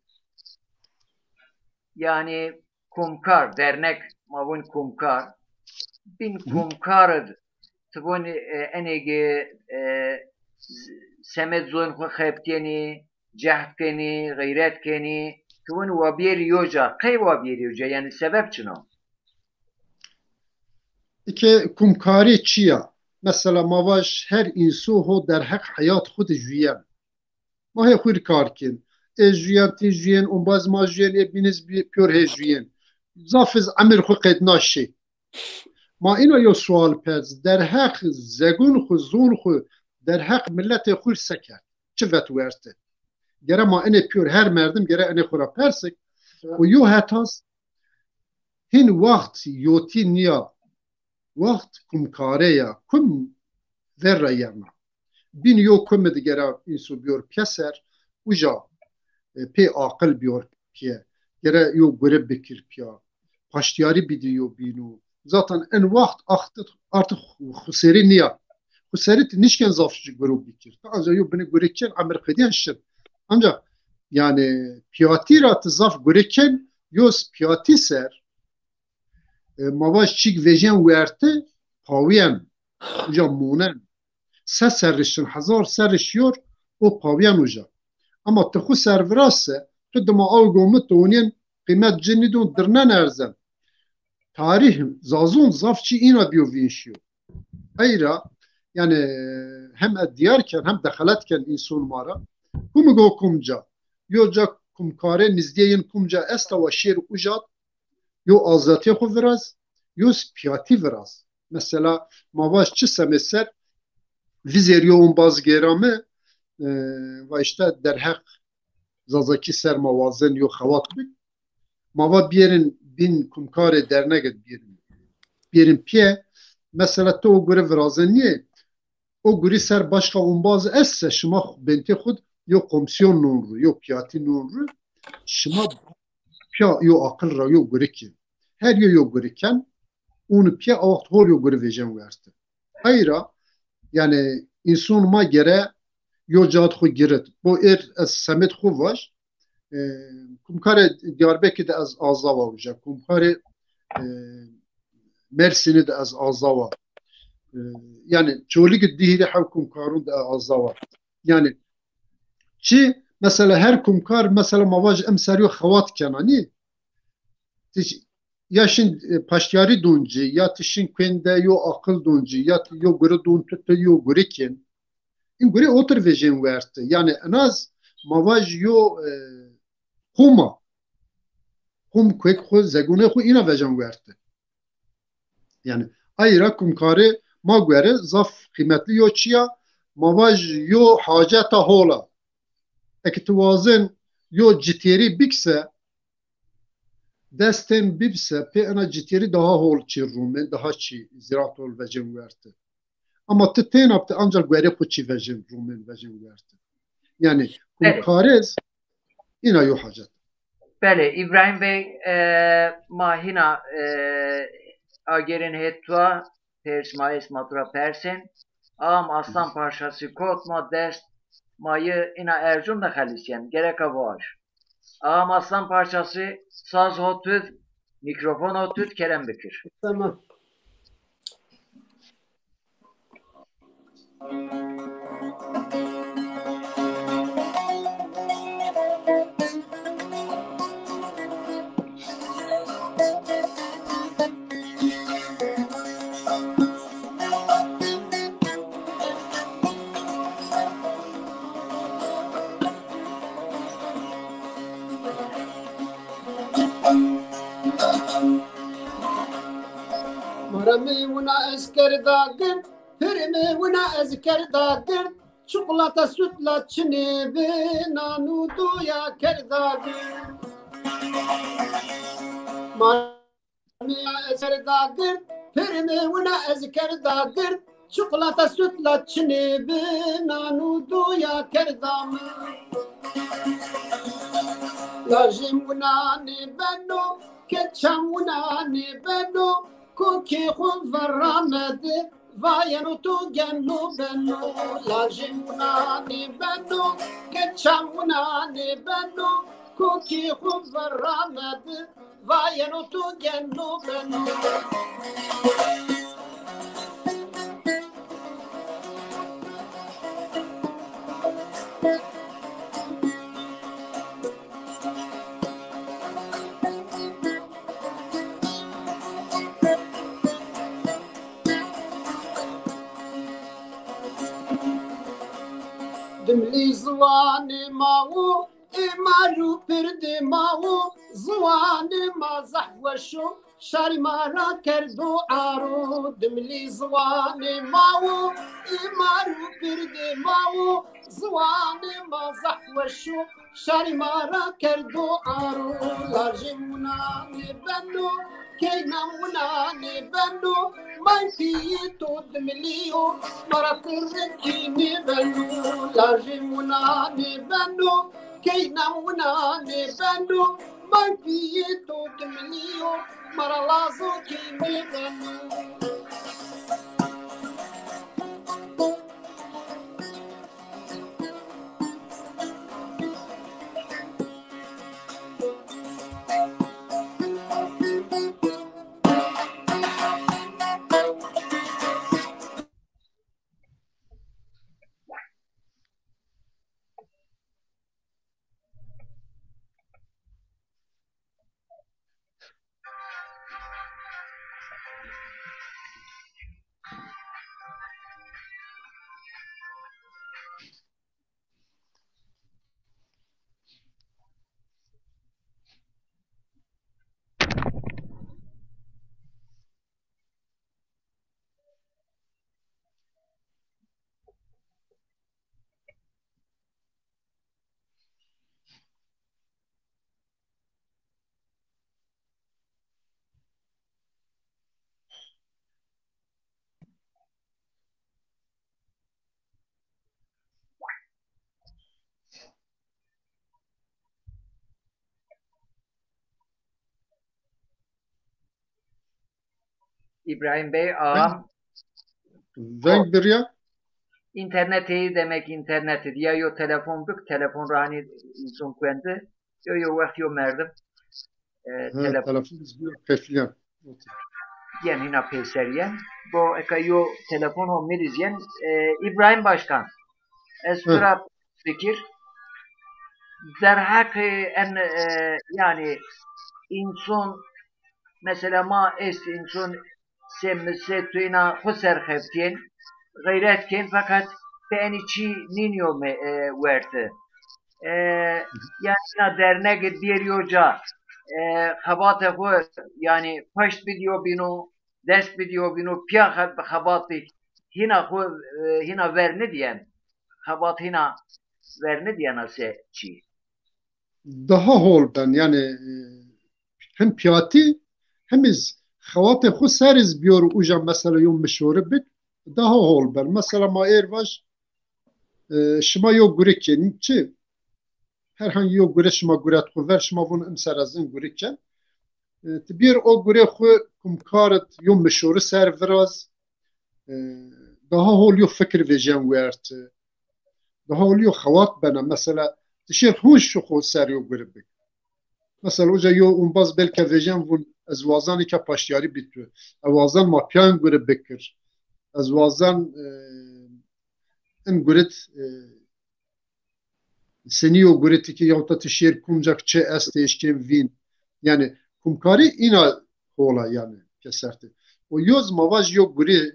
yani kumkar, dernek mavun kumkar. Bin kumkar tibun enegi semet zon xo xebteni, cehdkeni, gayretkeni tibun wabir yoja. Kay wabir yoja yani sebep çino? İki kumkari çiya. Mesela mavaş her insu ho derhek hayat xud jüyen. Mahe xur karkin. Jüyen ti jüyen, on baz ma jüyen biniz bir pür he jüyen. Zafiz amir xu qed naşi. Ma ina yo sual pez derhek zegun xu zon xu derhek millet xur seker. Çivet verte. Gere ma ene pür her merdim gere ene xura persik. O yo hetas hin vaxt yoti niya vaxt kumkareya kum verra yerna. Bin yo kumed gera insu biyor keser uja pe akıl biyor piye. Gere yo görev bekir piya. Paştiyari bidiyo binu. Zaten en vaxt artık xuseri niya. Xuseri nişken zafşıcı görev bekir. Ancak yo beni göreken Amerika'dan şir. Ancak yani piyati ratı zaf göreken yos piyati ser mavaş çik vejen verte paviyen uca munen se serrişin hazar serrişiyor o paviyen uca ama tıxu servirase tıdıma avgomu toğunin kıymet cennidun dırnen erzen tarih zazun zafçı ina biyo vinşiyor hayra yani hem diyarken hem dehaletken insun mara kumu go kumca yoca kumkare nizdiyeyin kumca esta ve şir ucat yo azatiye xo viraz yo spiyati viraz mesela mavaş çi semeser vizeriyo on bazgerame ve işte derhek zazaki ser mavazen yo xavat bik mava biyerin bin kumkare dernek biyerin piye mesela to o göre virazen niye o guri ser başka on baz esse şıma benti xud yo komisyon nunru yo piyati nunru şıma piya yo akıl ra yo göre ki her yo göreken onu piya avaht hor yo göre vejen verdi. Hayra yani insanıma göre yo cahat xo giret. Bu az semet xo var. Kumkare Diyarbakır'da de az azava olacak. Kumkare Mersin'de de az azava. Yani çoğuluk dihili hav kumkarun da azava. Yani çi mesela her kumkar mesela mavaj emseriyo xavat kenani ya şimdi paşyari donci ya tişin kende yo akıl donci ya yo göre don tutu yo göre ken in göre otur vejen verte yani en az mavaj yo huma hum kwek xo zegune xo ina vejen verte yani ayra kumkare ma göre zaf kıymetli yo çiya mavaj yo haceta hola ektuvazen yo citeri bikse desten bibse pe ana citeri daha hol çirrumen daha çi ziraat ol vecin verdi. Ama tıten yaptı ancak göre kuçi vecin rumen vecin verdi. Yani kumkarez ina yo hacet. Bele İbrahim Bey mahina agerin hetva pers mayes matura persen am aslan parçası kotma dest mayı ina Erzurum da halisyen gerek var. Ağam aslan parçası saz hotüt, mikrofon hotüt, Kerem Bekir. Tamam. Marami wuna esker dagir, pirimi wuna esker dagir, çikolata sütla çini binanu duya kerdagir. Marami esker dagir, pirimi wuna esker dagir, çikolata sütla çini binanu duya kerdamir. Lajim wuna ni beno, keçam wuna ni beno, Kuki khun varramedi vayanu tu gennu bennu lajim unani bennu keçam unani bennu کوکی خوب ورامد واینو تو گنو بنو دملی زوان ماو امارو پرد ماو زوان ما زحوشو شاری مارا کردو عارو دملی زوان ماو امارو پرد ماو زوان ما زحوشو شاری مارا کردو عارو لاجمونا بنو كينا وناني بنو ما يفيتو دمليو مرا كركيني بنو لاجم وناني بنو كينا وناني بنو ما يفيتو دمليو مرا لازو كيني بنو İbrahim Bey ağam Venk birya? interneti demek interneti diye yo telefon bük telefon rani inson kendi yo vakit yo merdim telefon Telefon izliyor. Kefliyen. diyen hina peyseriyen bu eka yo telefon o mirizyen İbrahim Başkan estura fikir der hak en yani inson mesela ma est inson semmese tuyna huser kheftin gayretken fakat beni ninyo me verdi. Yani dernek bir yoca xabat xo yani paşt video bino dest video bino piya xabatik hina xo hina verne diyen xabat hina verne diyen ase çi. Daha hol ben yani hem piyati hem iz xewatê xwe seriz biyor uja mesela yom mişore bik daha hol ben. Mesela ma ervaş şima yo gurekin çi herhangi yo gure şima guret xwe ver şima bunu imserazın gureken bir o gure xwe kumkaret yom mişore ser viraz daha hol yo fikir vejen wert daha hol yo xewat bena mesela tişer hoş şu xwe ser yo gure bik. Mesela hoca yo umbaz belki vejen vun ez wazanê ke paşdiyarî bîtû. Ez wazan ma piyan gure bikir. Ez wazan em guret senîyo guretekî yawta tişêr kumcak çi ez têşkên vîn. Yani kumkarî îna hola yani keserti. O yoz mavaj yo gure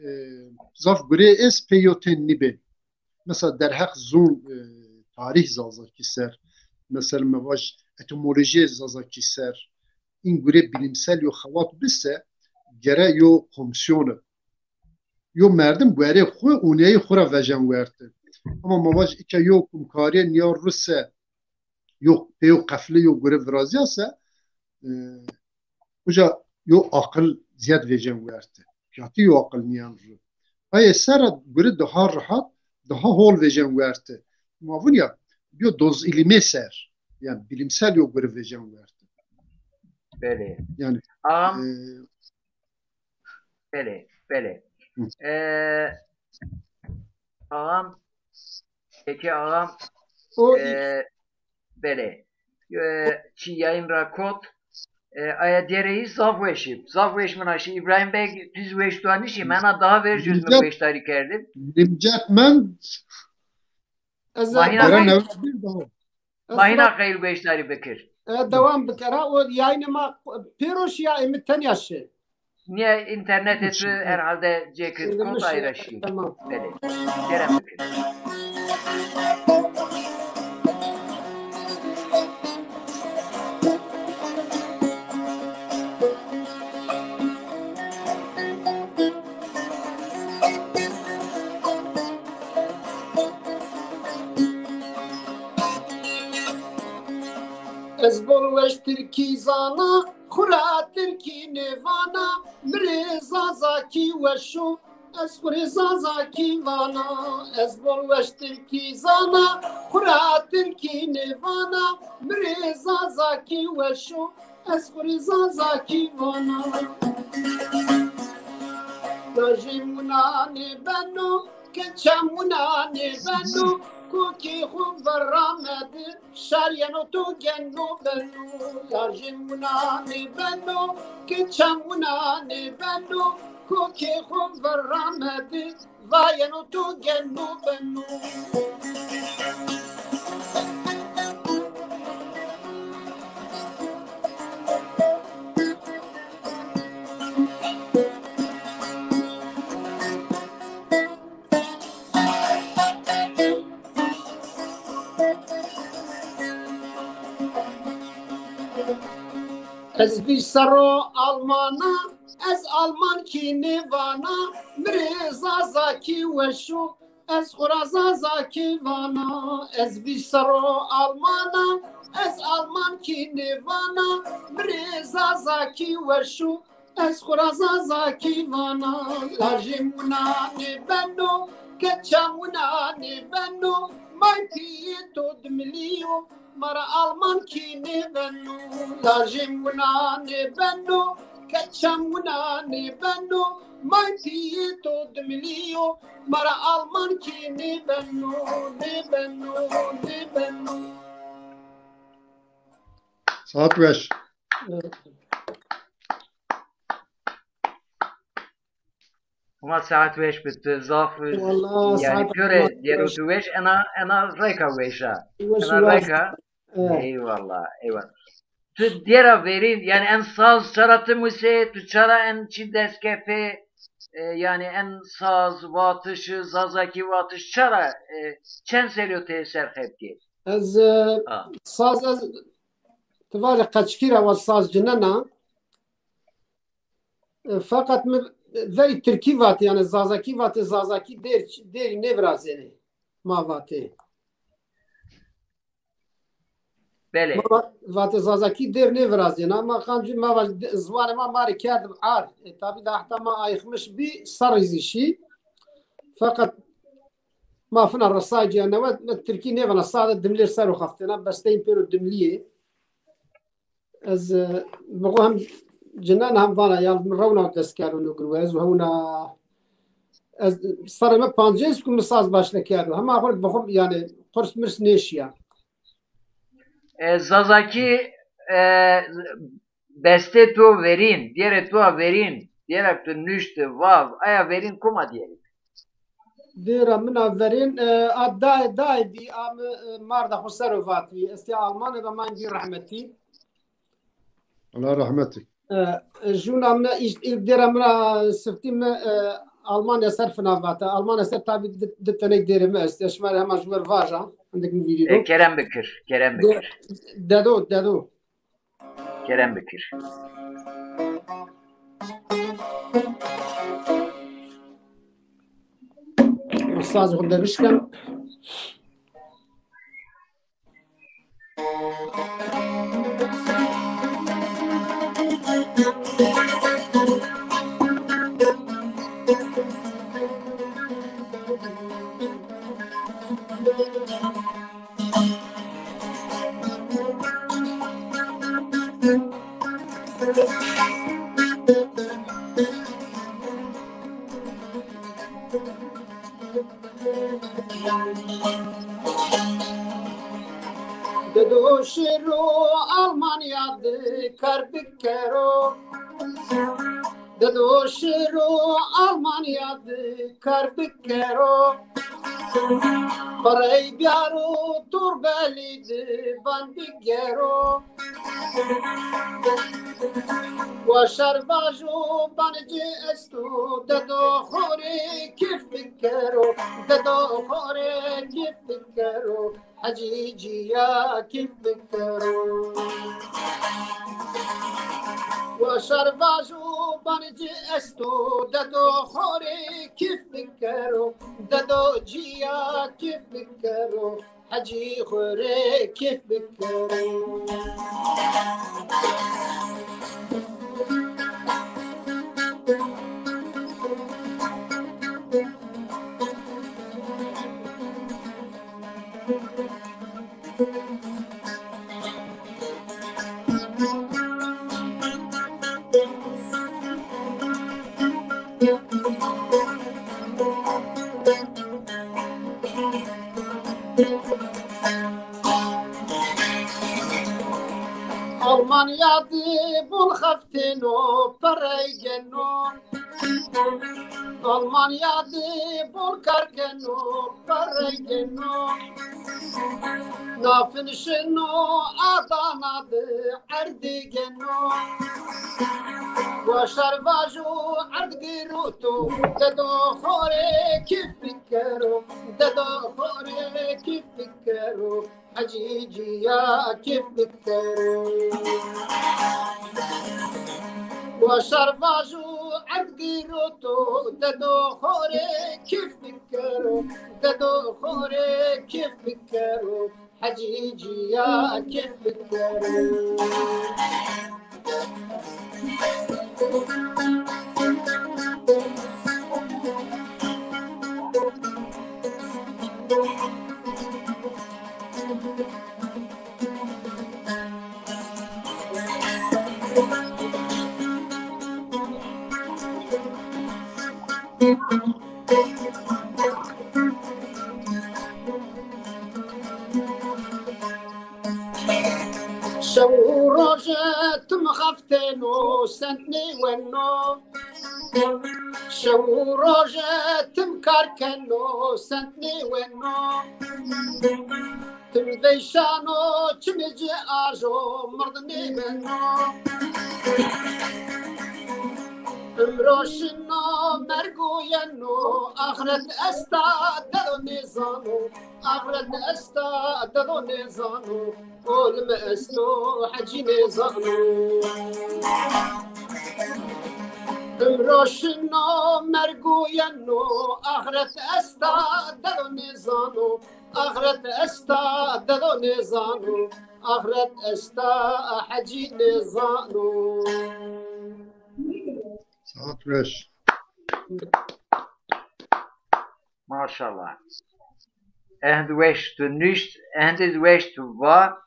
zaf gure es peyoten nibê. Mesela derheq zûn tarih zazakî ser. Mesela mavaj etimoloji zazakî ser. این گره bilimsel yo xewat bise gere yo komisyonu yo merdim gere xwe uneyê xwe re vejen wertin ama mavaj ike yo kumkariyên ya Ruse yo pêyo qeflê yo gure viraziya se uca yo aqil ziyad vejen wertin piyatî yo aqil niyan ru ayê sera gure daha rahat daha hol vejen wertin mavun ya yo doz ilimê ser yani bilimsel yo gure vejen wertin Böyle. yani Ağam böyle. Ağam peki ağam O böyle. çi yayın ra kot aya direği zavveşip. Zavveş minaşı İbrahim Bey düz veş duanişi mena daha vereceğiz mi veş tarik erdim. Nimcat men Mahina deren gayr ev bir daha. mahina gayr veş tarik bekir. devam bikara o yayınıma piroş ya imitten yaşı. Niye internet eti herhalde ceket kot ayraşı. Tamam. Bele. Kerem bekir. Ez bol veş Türkiye zana, Kura Türkiye nevana, Mreza zaki veşu, Ez kureza zaki vana, Ez bol veş Türkiye zana, Kura Türkiye nevana, Mreza zaki veşu, Ez kureza zaki vana. Tajimuna ne benu, Keçamuna ne benu, Kuki khum verramedi, Şaryano tu genno benu, Tajimuna ne benu, Keçamuna ne benu, Kuki khum verramedi, Vayano tu genno benu. Ez bir saro Almana, ez Alman ki nevana, Mreza zaki veşu, ez khuraza zaki vana. Ez bir saro Almana, ez Alman ki nevana, Mreza zaki veşu, ez khuraza zaki vana. Lajimuna ne beno, keçamuna ne beno, Maytiye to dmiliyo, Mara Alman ki ne benu, Lajimuna ne benu, Keçamuna ne benu, Maytiye to dmiliyo, Mara Alman ki ne benu, ne benu, ne benu. Saat 5. Ama saat 5 bitti. Zaf Vallahi yani saat göre diğer beş. otu veş ana reka veşa. Veş Ana var. reka. Evet. Eyvallah. Eyvallah. Tu diğer verin yani en saz çaratı mıse tu çara en çi deskefe yani en saz vatışı zazaki vatış çara çen seliyo teser hepki. Ez saz ez تفارق قچکیرا و ساز جننا فقط ولی ترکی وات yani zazaki vati zazaki der nevrazeni ma vati Bele. vati zazaki der nevrazeni ama kanci ma zvan ma mari kerdim ar tabi da hatta ma ayıkmış bir sarızişi fakat ما فينا الرصاجي انا التركي نيفنا صاد دملير سارو خفتنا بس تين بيرو دمليه از بقوهم جنان هم فانا يا رونا دسكارو نقروز وهنا از صار ما بانجيس كم ساز başla كارو هم اقول بخم يعني قرص مرس نيشيا Zazaki beste tu verin, diğer tu verin, diğer tu nüştü vav aya verin kuma diyelim. ديرا من أفرين داي بي أم مرضى خسروا فاتي استي ألمانيا بما ندير رحمتي Allah rahmetlik. جونا من ديرا من سفتيم ألمانيا صرفنا فاتا ألمانيا صرف تابي دتني دير ما استشمال هم جوار فاجا عندك من فيديو Kerem Bekir, Kerem Bekir, دادو Kerem Bekir. أستاذ غدا بشكل دادو ددوشرو آلمانیا کار بکرو ددوشرو آلمانیا کار بکرو برای بیارو تور بلید بان بگرو و شرباجو بانجی استو ددو خوری کیف بکرو ددو خوری کیف بکرو حجیجیا کیف بکرو و شرباجو بانجی استو ددو خوری کیف بکرو ددو جیا کیف بکرو حجی خوری کیف بکرو Almanya bul haftino paraygeno Almanya bul kargeno paraygeno Nafinşino Adana ardigeno وشرباجو عرض قيروتو ددو خوري كيف بكرو ددو خوري كيف بكرو حجيجي يا كيف بكرو وشرباجو عرض قيروتو ددو خوري كيف بكرو ددو خوري كيف بكرو حجيجي يا كيف بكرو شو روجت مخفتنو سنتني ونو شو روجت مكاركنو سنتني ونو تمديشانو تمجي اجو مرضني منو امروشنو مرقوينو اخرت استا دلو نيزانو اخرت استا دلو نيزانو قول ما استو حجي نيزانو امروشنو مرقوينو اخرت استا دلو نيزانو اخرت استا دلو نيزانو اخرت استا حجي نيزانو Saat 5. Maşallah. Endweş tu nüşt, endweş tu va.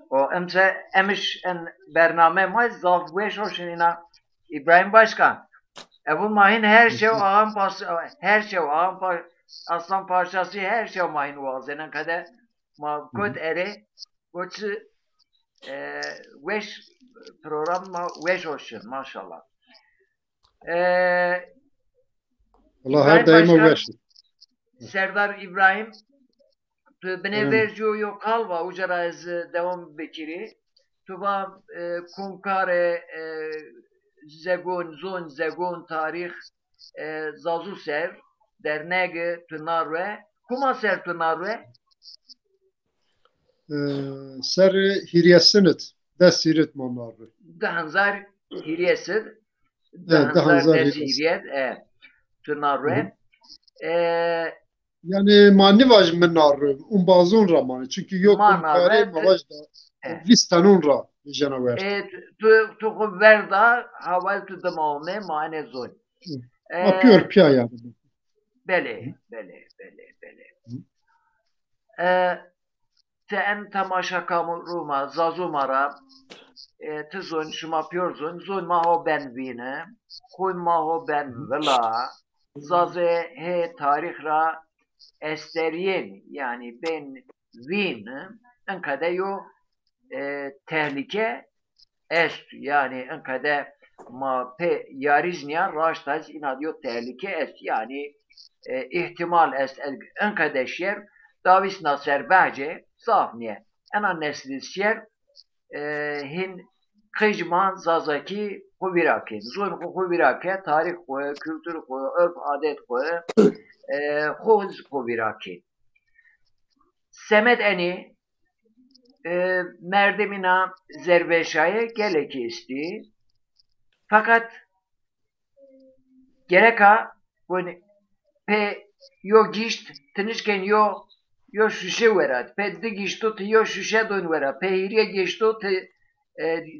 O emse emiş en bername maz zavweş hoşina İbrahim Başkan. Bu mahin her şey ağam pas her şey ağam pas aslan parçası her şey mahin vazenen kadar ma kod ere koç weş program ma weş hoşun maşallah. Allah her daim o veş. Serdar İbrahim tu beneverciyo kalva ucara ez devam bekiri tu ba kumkare zegon zegon tarih zazu ser dernek tu narve kuma ser tu narve Ser hiriyesinit desirit monarı. Dahanzar hiriyesid Dahanzar hiriyet tu narve yani mani vaj minarı bazun ramanı çünkü yok kumkare mavaj da listanun ra canavar. tu verda haval tu damavme mane zon. Apıyor pya yani. Bele. Te en tamaşa kamuruma zazumara te zon şuma piyorzun zon maho ben vine koy maho ben vela zaze he tarih ra esteriyen yani ben vin en kadeyo tehlike est yani enkade ma pe yariznia raştaj inadio tehlike est yani ihtimal est enkade şer davis naser bahçe safniye ena nesli şer hin kıcman zazaki kubirake zon kubirake tarih koyu kültür koyu örf adet koyu hoz kubirake semet eni merdemina zerbeşaya geleki isti fakat gereka bunu pe yo gişt tınışken yo şuşe verat pe de gişto te yo şuşe don vera pe hiriye gişto te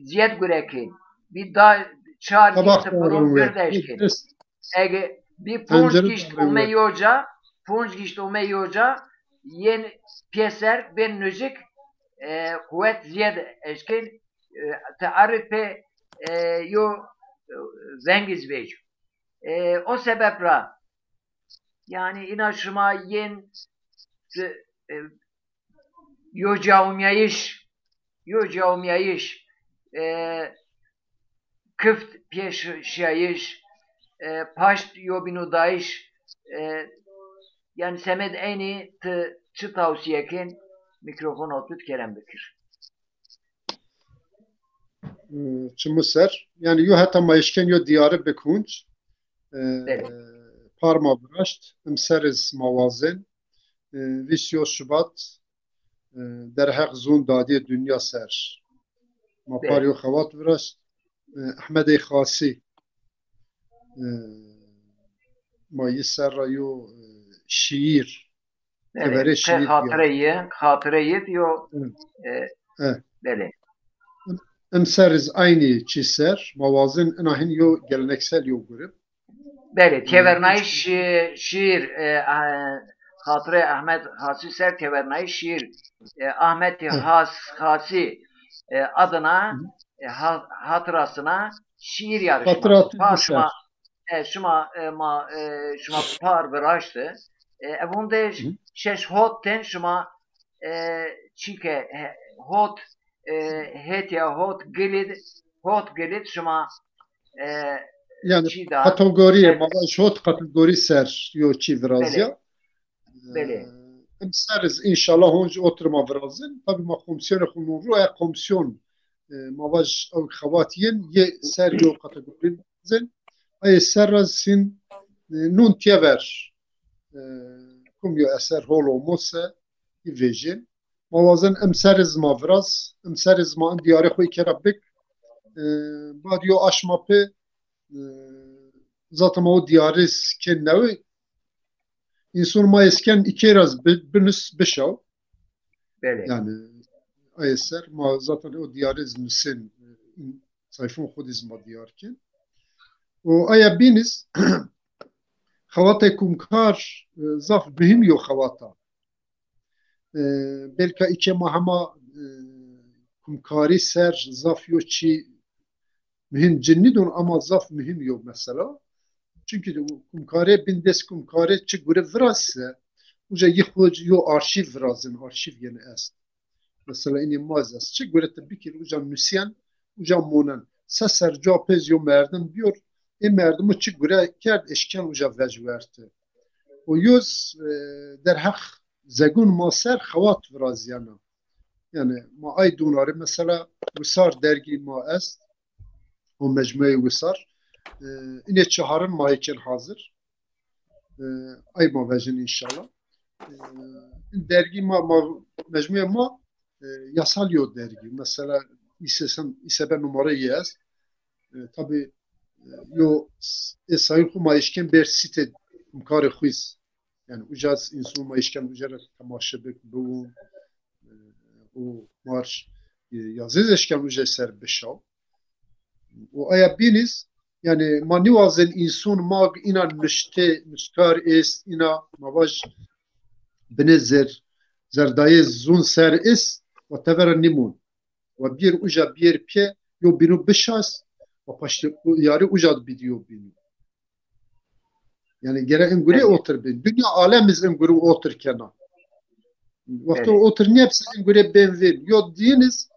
ziyet gürekin bir da çar gişte prom verdeşkin ege bir punç gişt umeyoca yen pieser ben müzik kuvvet ziyade eşkin taarif yo zengiz bej o sebeple yani inaşıma yen yo cavmiyayiş kıft peşyayiş paşt yo binudayiş yani semed eni çı tavsiyekin mikrofon otut Kerem Bekir. Çımı ser. Yani yo heta mayışken yo diyarı bekunç. Parma bıraşt. Emseriz mavazin. Visyo Şubat. Derhek zun dadiye dünya ser. Mapar yo xavat bıraşt. Ahmed-i Khasi. Mayı serra yo şiir. Hatıreyi diyor. Böyle. Emseriz aynı çiser, mavazin enahin yo geleneksel yo grup. Böyle. Tevernay şiir Hatıre Ahmet Hasi ser tevernay şiir Ahmet Hasi adına hatırasına şiir yarışması. Şuma par bıraştı. Evunde şeş hot ten şuma çike hot hetya hot gelid şuma yani kategori mavaş hot kategori ser yo çi vrazya. Bele. Emseriz inşallah honc oturma vrazın. Tabi ma komisyonu xunun roya komisyon mavaş ev xavatiyen ye ser yo kategori zin. Ay serrazin nun tiyever kumyo eser holo mosa ivejin mavazın emseriz mavraz emseriz ma diyarı xoy kerabik badyo aşmapı zaten o diyarız kennevi insan maisken iki raz binüs beşav yani ay eser ma zaten o diyarız misin sayfın xudizma diyarken o aya biniz xawata kumkar zaf mühim yo xawata belki iki mahama kumkari ser zaf yo çi mühim cinnidun ama zaf mühim yo mesela çünkü kumkari bindes kumkari çi göre vrası uca yıxuc yo arşiv vrazın arşiv yani est mesela ini mazas çi göre tabii ki uca müsyen uca monan seser capez yo merdim diyor merdimı çi göre kerd eşken uca vecverti o yüz derhak zegun maser xavat vraziyana yani ma ay donarı mesela Wisar dergi ma est o mecmuayı Wisar ine çaharın mahiken hazır ay ma vecin inşallah dergi ma mecmuaya ma yasal yo dergi mesela isebe numarayı est tabi yo sayın kumayışken bir site mkarı xuiz yani ucaz insan mayışken ucaret tamaşabek bu o marş yazız eşken ucaz ser beşav o aya biniz yani manivazen insan mag ina nişkar est ina mavaj benezer zerdayı zun ser est ve tevera nimun ve bir uca bir pye yo binu beşas ve paşte yarı ucad bidiyo binu yani gere enguri otur bin dünya alemiz enguri otur kenar vakti otur ne hepsi enguri ben ver yo diyiniz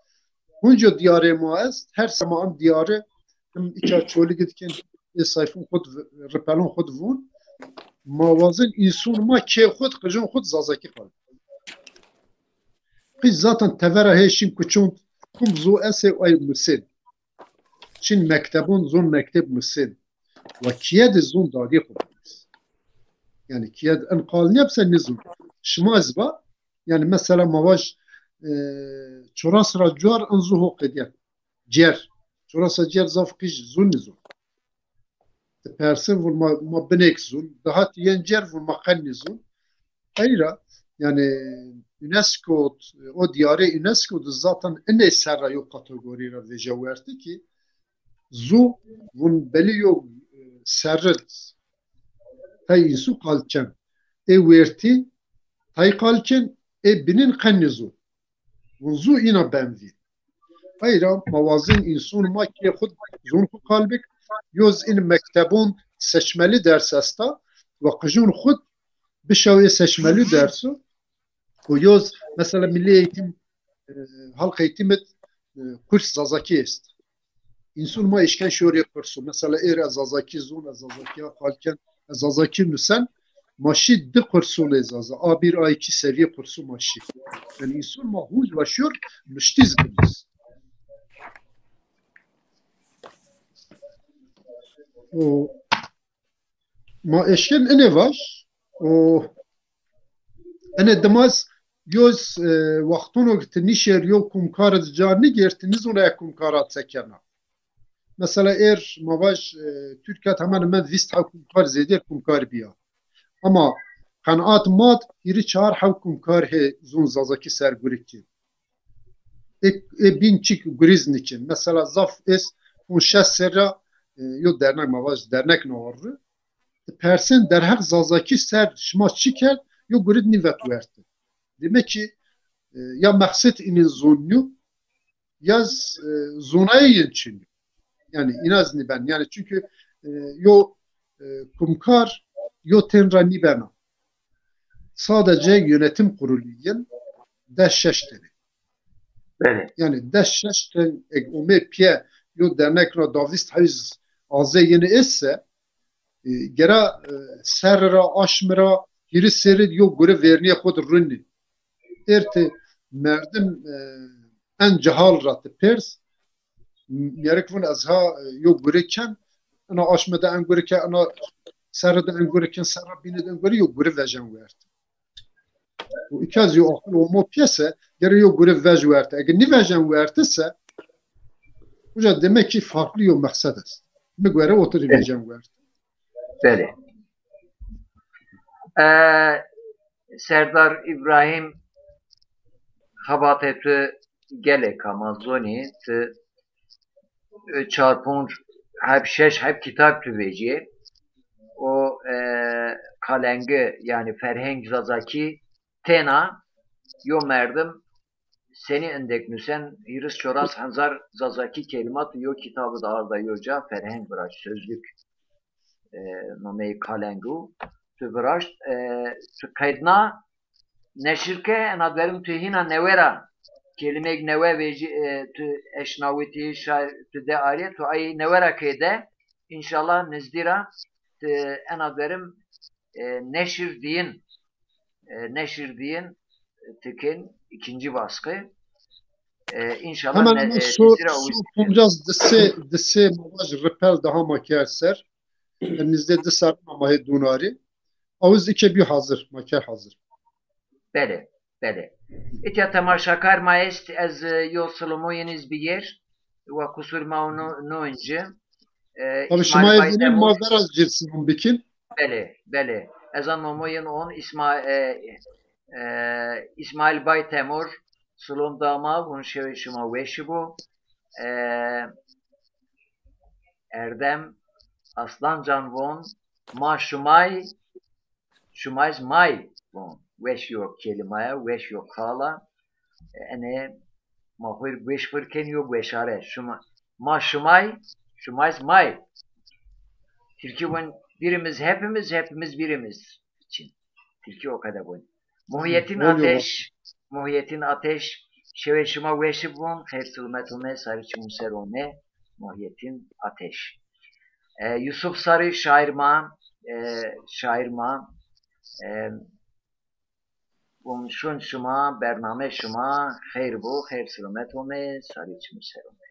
Hunca diyarê ma est her sema em diyarê him îça çolî gidikin ê sayfên xwe ripelên xwe dibûn mawazin îsûn ma kê xwe qijin xwe zazakî xwe qîz zaten tevera hêşîn kuçûn kum zû esê ay misên çin mektebûn zûn mekteb misên ve kiye de zûn dadî xwe yani kiye enqalniye bise nizûn şimaz ba yani mesela mavaj çorasra cuar an zû hoqediye ciğer çorasa ciğer zaf qîj zûn nizûn persin vurma ma binek zûn daha tiyen ciğer vurma qen nizûn hayra yani UNESCO o diyarê UNESCO zaten ene serra yo kategorî ra vejewerti ki zû vun belî yo serrit hey îsû qalçen ê wêrtî hey qalçen ê binin qen nizûn vun zû îna benvî hayra mawazin îsûn ma kê xud zûn xu qalbik yoz in mektebûn seçmeli ders esta ve qijûn xud bişewê seçmeli dersu o yoz mesela milli eğitim halk eğitimet kurs zazaki est. İnsun ma işken şöyle kursu. Mesela eğer zazaki zon zazaki halken zazaki nüsen maşi de kursu ne zaza. A1 A2 seviye kursu maşi. Yani insun ma huj başıyor müştiz biliriz. O ma eşken ene var. O ene demaz yoz vaxtunu nişer yo kumkar canı gertiniz ona kumkarat sekena. Mesela eğer mavaj Türkiye hemen vist ha kumkar zeder kumkar biya. Ama kanaat mat iri çağır ha kumkar he zun zazaki serguriki. Bin çik griznikin. Mesela zaf es on şes serra yo dernek mavaj dernek ne var? Persin derhak zazaki ser şma çiker yo grid nivet verdi. Demek ki ya maksat inin zonyu ya zonayı için. Yani inazni ben yani çünkü yo kumkar yo tenrani bana. Sadece yönetim kuruluyen deşeşteni. Evet. Yani deşeşten ome piye yo dernekra davist haviz azze yeni esse gera serra aşmira hiri serid yo göre verniye kod runni. Erte merdim en cehal ratı pers yarıkvun az ha yo göreken ana aşmada en göreken ana serrada en göreken serra bineden göre yo göre vejen verdi. Bu ikaz yo akıl o mo piyese gere yo göre vej verdi. Eğer ni vejen verdiyse bu demek ki farklı yo maksat est. Ne göre otur vejen verdi. Bəli. Serdar İbrahim xabatı gelek Amazoni tı çarpınç hep şeş hep kitap tüveci o kalengi yani Ferheng Zazaki tena yo merdim seni endeknüsen Hiris Çoras Hanzar Zazaki kelimat yo kitabı da arda yoca Ferheng Bıraş sözlük nomeyi kalengu tu Bıraş tu kaydna neşirke enadverim tühina nevera kelimek neve veci tu eşnaviti tu de ariye tu ay nevera kede inşallah nezdira tu enadverim neşir diyin tükin ikinci baskı inşallah hemen su punacağız dise mavaj repel daha makyaj ser elimizde disar mahi dunari avuz iki bir hazır makyaj hazır. Bele. İtya temaşakar maest az yosulumoyeniz bir yer ve kusur maunu önce tabii şumayevinin mavveraz cirsin bikin. Bele. Ezan momoyen on İsmail Bay Temur Sulum dama bunun şema veşi bu Erdem Aslancan von ma şumay may von veş yok kelimaya veş yok hala ene mahir veş fırken yok veşare ma şumay may Türkiye bunun birimiz hepimiz birimiz için Türkiye o kadar bu Muhyiddin Ateş شوی شما ویشی بون خیر سلمتومه ساری چموسرومه Muhyiddin Ateş. Yusuf Sarı şairma bunşun şuma bername şuma xeyr bu xeyr selamet ome sarı çmüserume.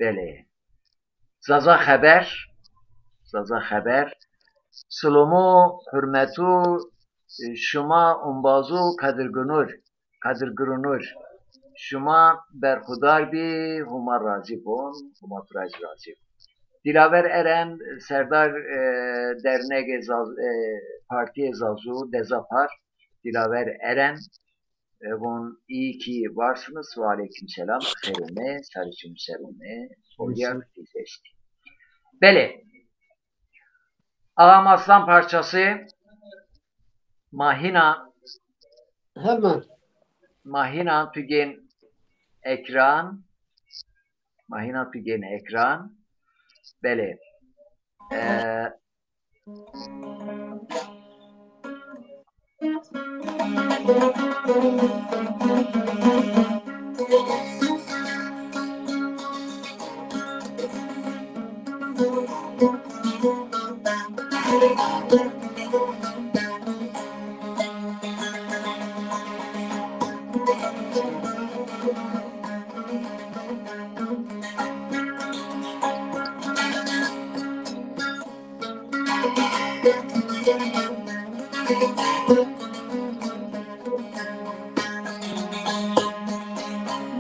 Bele. Zaza haber Slomo hürmetu şuma umbazu kadirgurunur şuma berxudar bi huma razı bun huma turaj razı. Dilaver Eren Serdar Dernek Parti Zazu Dezapar Dilaver Eren bun iyi ki varsınız ve aleykümselam xerume sarıçım serume oraya dizleşti. Bele Ağam Aslan parçası Hemen. Mahina tügen ekran Bele.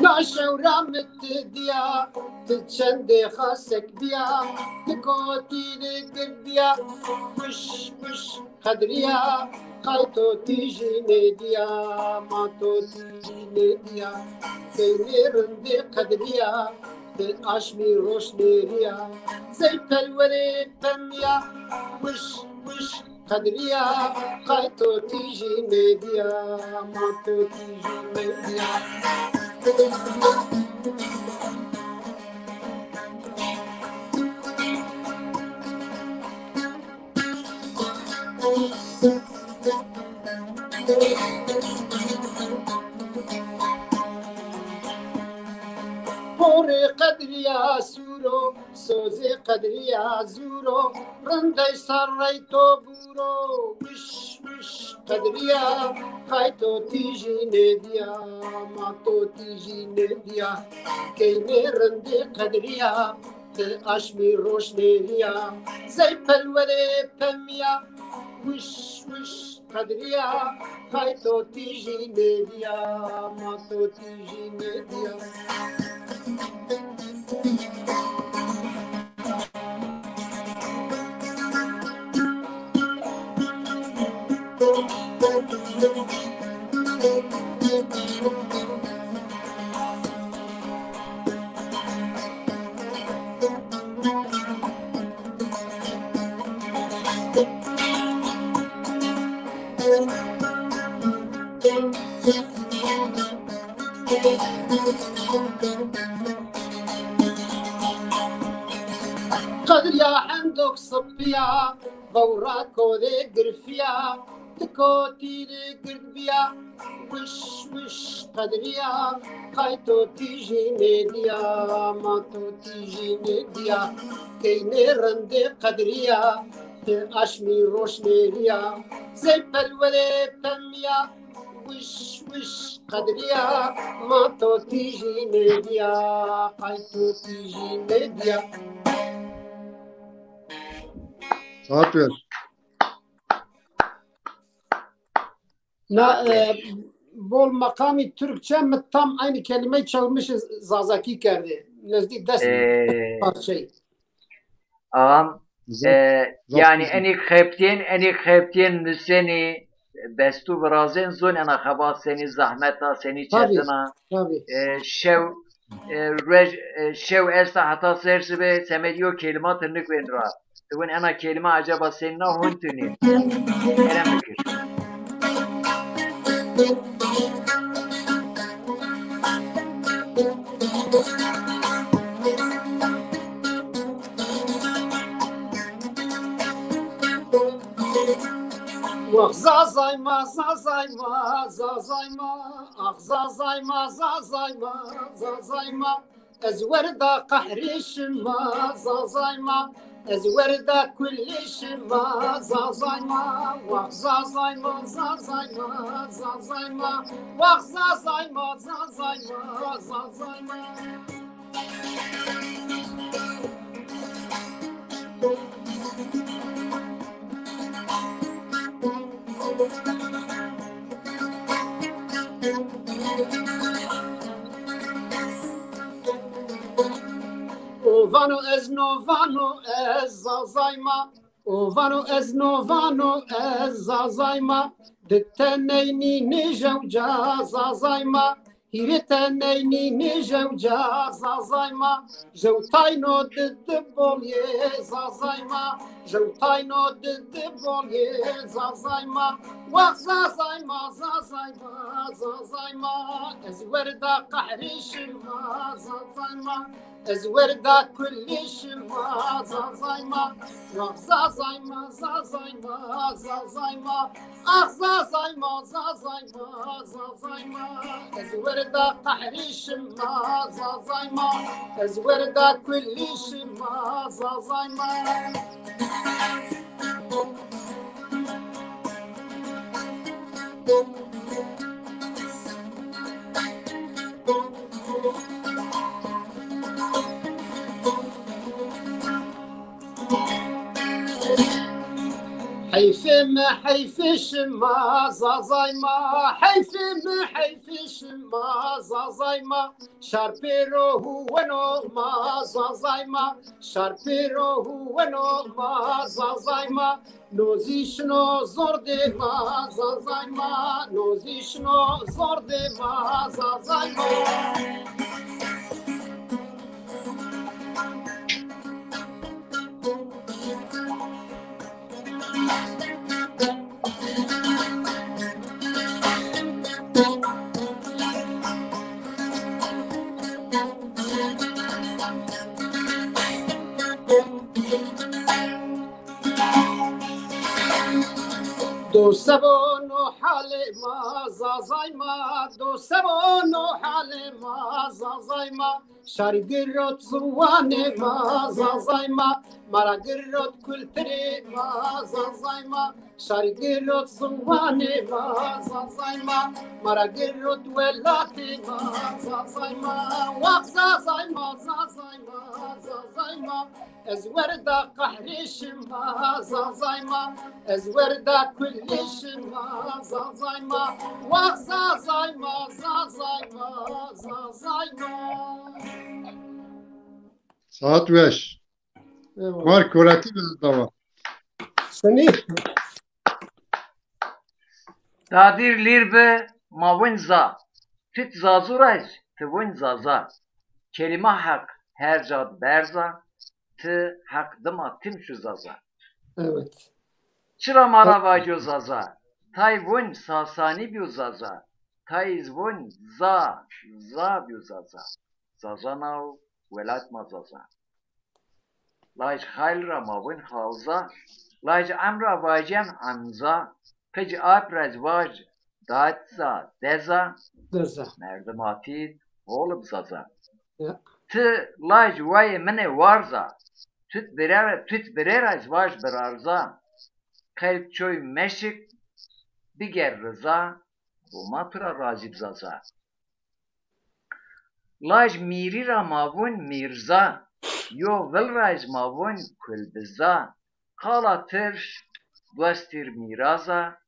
ناشورا متدیا تچندی خاسک بیا تکوتی لگردیا پش قدریا قایتو تیجی ندیا ماتو تیجی ندیا سیرندی قدریا آشمی روش نریا زی پلوری پمیا پش قدریا قایتو تیجی ندیا ماتو تیجی ندیا پوری قدریا سورو سوزی قدریا زورو رندی سرای تو بورو وش قدریا خای تو تیجی ندیا ما تو تیجی ندیا کینی رندی قدریا اشمی روش ندیا زی پلوری پمیا وش قدریا خای تو تیجی ندیا ما تو تیجی ندیا قدريا عندك صبيا بوراكو ذي قرفيا تكوتي ذي قربيا وش قدريا خايتو تيجي نديا ما تو تيجي نديا كيني رندي قدريا اشمي روش نيريا زي بالولي تميا وش قدريا ما تو تيجي نديا خايتو تيجي نديا Saat ver. Bol makami Türkçe mi tam aynı kelimeyi çalmışız Zazaki kerdi. Nezdik dest parçayı. Ağam yani eni xeptien nüseni bestu brazin zon ena xabat seni zahmeta seni çetina şev esta hata sersibe semediyo kelima tırnak vendra. Bugün ana kelime acaba senin ne hontuni? Eren fikir. zazayma, zazayma, zazayma, ah zazayma, zazayma, zazayma. Ez werda qahrişma, zazayma. Ez werda kullişma, zazayma. Vah zazayma, zazayma, zazayma. Vah zazayma, zazayma, zazayma. Ovano ez novano ez zazayma. Ovano ez novano ez zazayma. Ditteneyni nijevca zazayma. Hireteneyni nijevca zazayma. Jevtayno didbolye zazayma. Jevtayno didbolye zazayma. Vah zazayma, zazayma, zazayma. Ez werda qahrişma zazayma. Ez werda kullişma zazayma. Vah zazayma, zazayma, zazayma. Ah zazayma, zazayma, zazayma. Ez werda qahrişma zazayma. Ez werda kullişma zazayma. حيفم حيفش ما زازايما حيفم حيفش ما زازايما شاربيرو هو نو ما زازايما شاربيرو هو نو ما زازايما نوزيشنو زورد ما زازايما نوزيشنو زورد ما زازايما دو سبونو حال ما زازايما دو سبونو حال ما زازايما شارقرت زواني ما زازايما مرا قرت كل تري ما زازايما شارقرت زواني ما زازايما مرا قرت ولاتي ما زازايما واق زازايما زازايما زازايما از وردا قحريش ما زازايما از وردا كلش ما زازايما واق زازايما زازايما زازايما Saat 5. Var kurati bir dava. سني Dadir lirbe mavin za. Tüt zazurayz. Tıvın zaza. Kelime hak her cad berza. Tı hak dıma tim şu zaza. evet Çıra maravajo zaza. Tay vun sasani biu zaza. Tay vun za biu zaza. Zaza nav velat ma zaza. Laj khailra mavin khalza. Laj amra vajen amza. Peci aprez vaj datza deza. درزه Merdematit olup zaza. ya Tı laj vay mene varza. Tüt birer az vaj berarza. Kalp çoy meşik diger rıza. Bu matura razib zaza. Laj mirira mavun mirza. Yo velraj mavun kulbiza. Kala tır dostir miraza.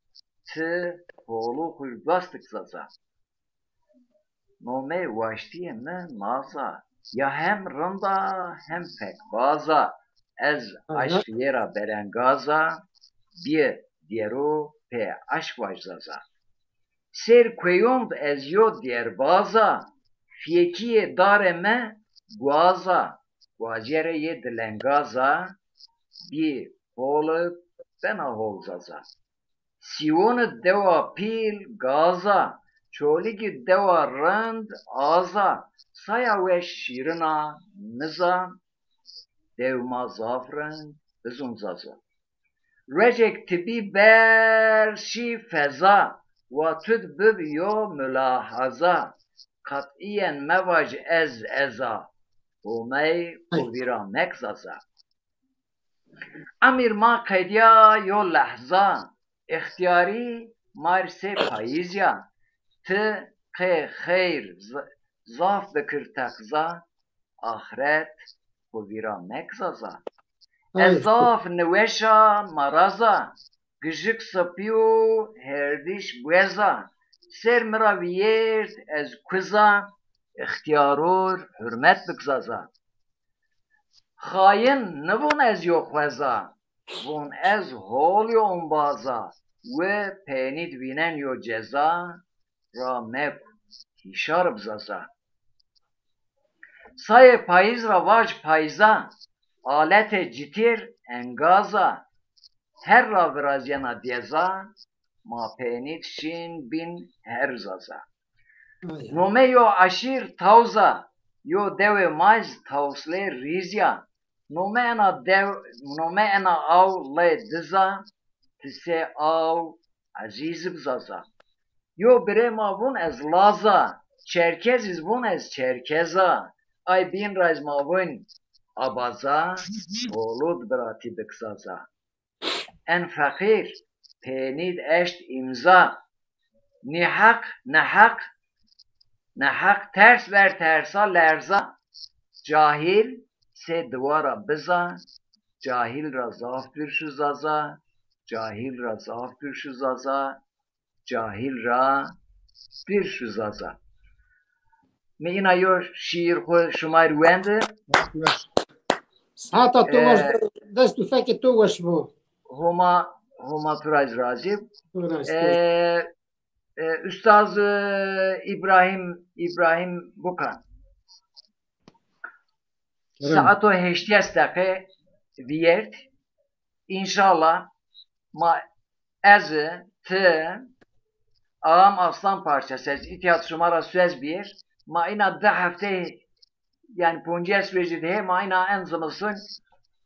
Tı holu hulbastık zaza. Nome vaştiye me maza. Ya hem rında hem pek baza. Ez aşk yera berengaza. Bir diğero pe aşk vajzaza. Ser koyund ez yo diğer baza. Fiyekiye dareme guaza. Guajere ye dilengaza. Bir holu bena holzaza. Siyonu deva pil gaza. Çoligi deva rand aza. Saya ve şirina niza. Devma zafran bizunzaza. Recek tibi berşi feza ve tüdbüb yo mülahaza katiyen mevaj ez eza umey kuvira mekzaza امیر ما قیدیا یو لحظه اختیاری مارسه پاییزیا ت خیر زاف بکر تقزا آخرت و ویرا مکزازا ازاف نوشا مرازا گجک سپیو هردیش بوزا سر مرا ویرد از کزا اختیارور حرمت بکزازا خاین نبون از یو خوزا بون از هول یو انبازا و پینید وینن یو جزا را مک هیشار بزازا سای پاییز را واج پاییزا آلت جتیر انگازا هر را برازینا دیزا ما پینید شین بین هر زازا نومه یو عشیر تاوزا یو دو ماز توسله ریزیا نومه انا او لی دزا تسه او عزیز بزازا یو بره ما بون از لازا چرکزیز بون از چرکزا ay bin raz mavun abaza olud brati biksaza en fakir penid eşt imza nehak ters ver tersa lerza cahil se duvara biza cahil ra zaf bir şu zaza cahil ra zaf bir şu zaza cahil ra bir şu zaza مینا یو شیر خو شمار وینده حتی تو وش دست فکر تو وش بو هما تراز رازی Üstaz İbrahim Bukan saato 8 dakika viyert inşallah ma ez te ağam aslan parçası İttihat Şumara söz bir ma ina da hafte yani punca süreci de ma ina en zamasın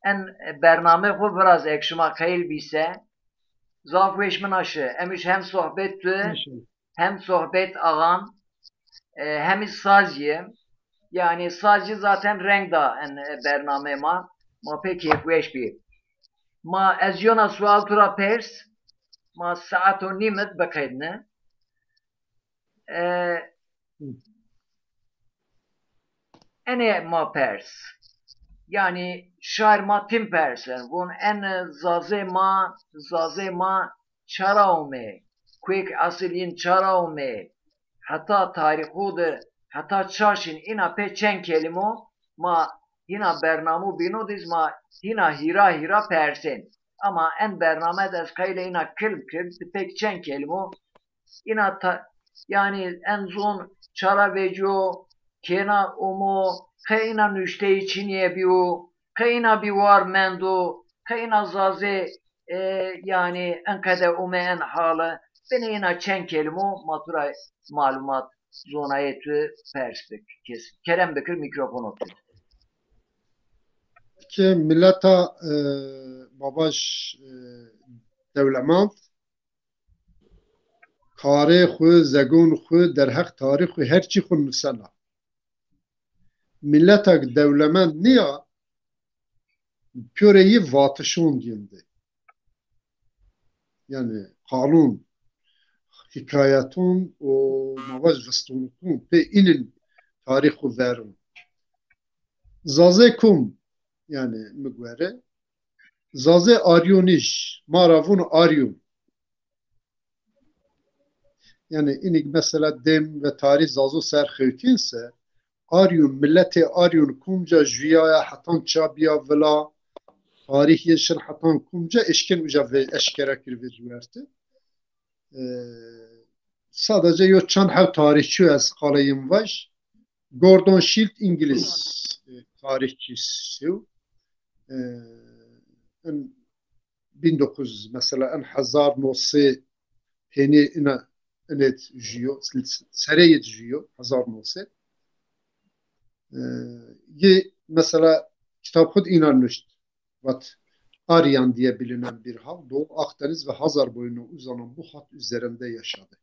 en bername xo biraz ekşima kayıl bise zafveş minaşı emiş hem sohbet hem sohbet ağam hem sazye yani sazye zaten renk da en bername ma pek keyfveş bir ma ezyona sual tura pers ma saat o nimet bakaydı ene ma pers yani şair ma tim persen bun en zaze ma çaraume quick asilin çaraume hatta tarihude hatta çarşin ina peçen kelimo ma hina bernamu binodiz ma hina hira persen ama en bername des kayle ina kil pek çen kelimo ina yani en zon çara veco kena umo kayna nüşte içiniye biu kayna biwar mendo kayna zaze yani en kade ume en halı beni ina çen kelimo matura malumat zonayetü perspek kes Kerem Bekir mikrofon oturuyor ki milleta babaş devlemat kare xwe zegon xwe derheq tarîx xwe herçî xwe nusena milletek devlemend niya pyoreyî vatişon diyende yani kanun hikayetun o mavaz vestonukun pe inin tarîx xwe verin zazê kum yani migwere zazê aryonîş maravun aryon yani inik mesela dem ve tarih zazo ser xewtinse Aryon milletê Aryon kumca jiyaya hetan çabiya vila tarihê şir hetan kumca eşken uca ve eşkere kir ve cüverte sadece yo çand hev tarihçi ez qalayım vaş Gordon Shield İngiliz tarihçisi en 1900 mesela en 1900 heni ina enet jiyo sereyet jiyo 1900 ye mesela kitap xud inanmıştı. Vat Aryan diye bilinen bir halk Doğu Akdeniz ve Hazar boyuna uzanan bu hat üzerinde yaşadı.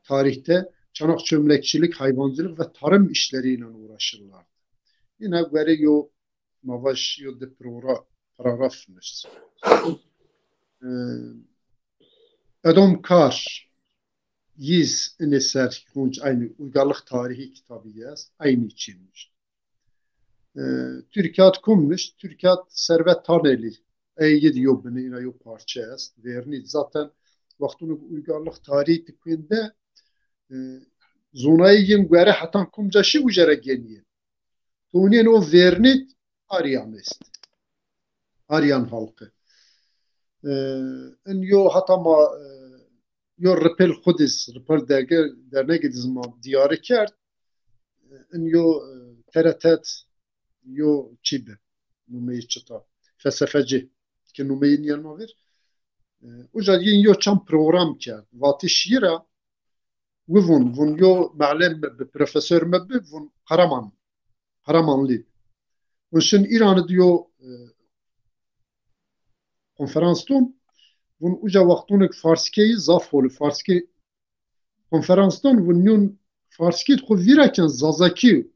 Tarihte çanak çömlekçilik, hayvancılık ve tarım işleriyle uğraşırlardı. Yine göre yo mavaş yo de paragrafmış. Adam Kar Yiz eser hunç aynı uygarlık tarihi kitabı yaz aynı içinmiş. Türkiye'at kummuş, Türkiye'at servet taneli. Ey diyor beni yine yok parça yaz. Verni zaten vaktini uygarlık tarihi tipinde zonayı yem göre hatan kumcaşı ucere geliyor. Tuğnin o vernit Aryan ist. Aryan halkı. En yo hatta ma yo repel Kudüs, repel dernek dizma diyarı kert. En yo teretet yo çibe. Numeyi çıta. Felsefeci. Ki numeyi niye ver? Uca yin yo çam program kert. Vati şiira vun yo معلم profesör mebbe vun Karamanlı. Onun için İran'ı diyor konferanston vun uca vaktunek Farskeyi zaf holu. Farski konferanston vun yun Farski xu viraken zazaki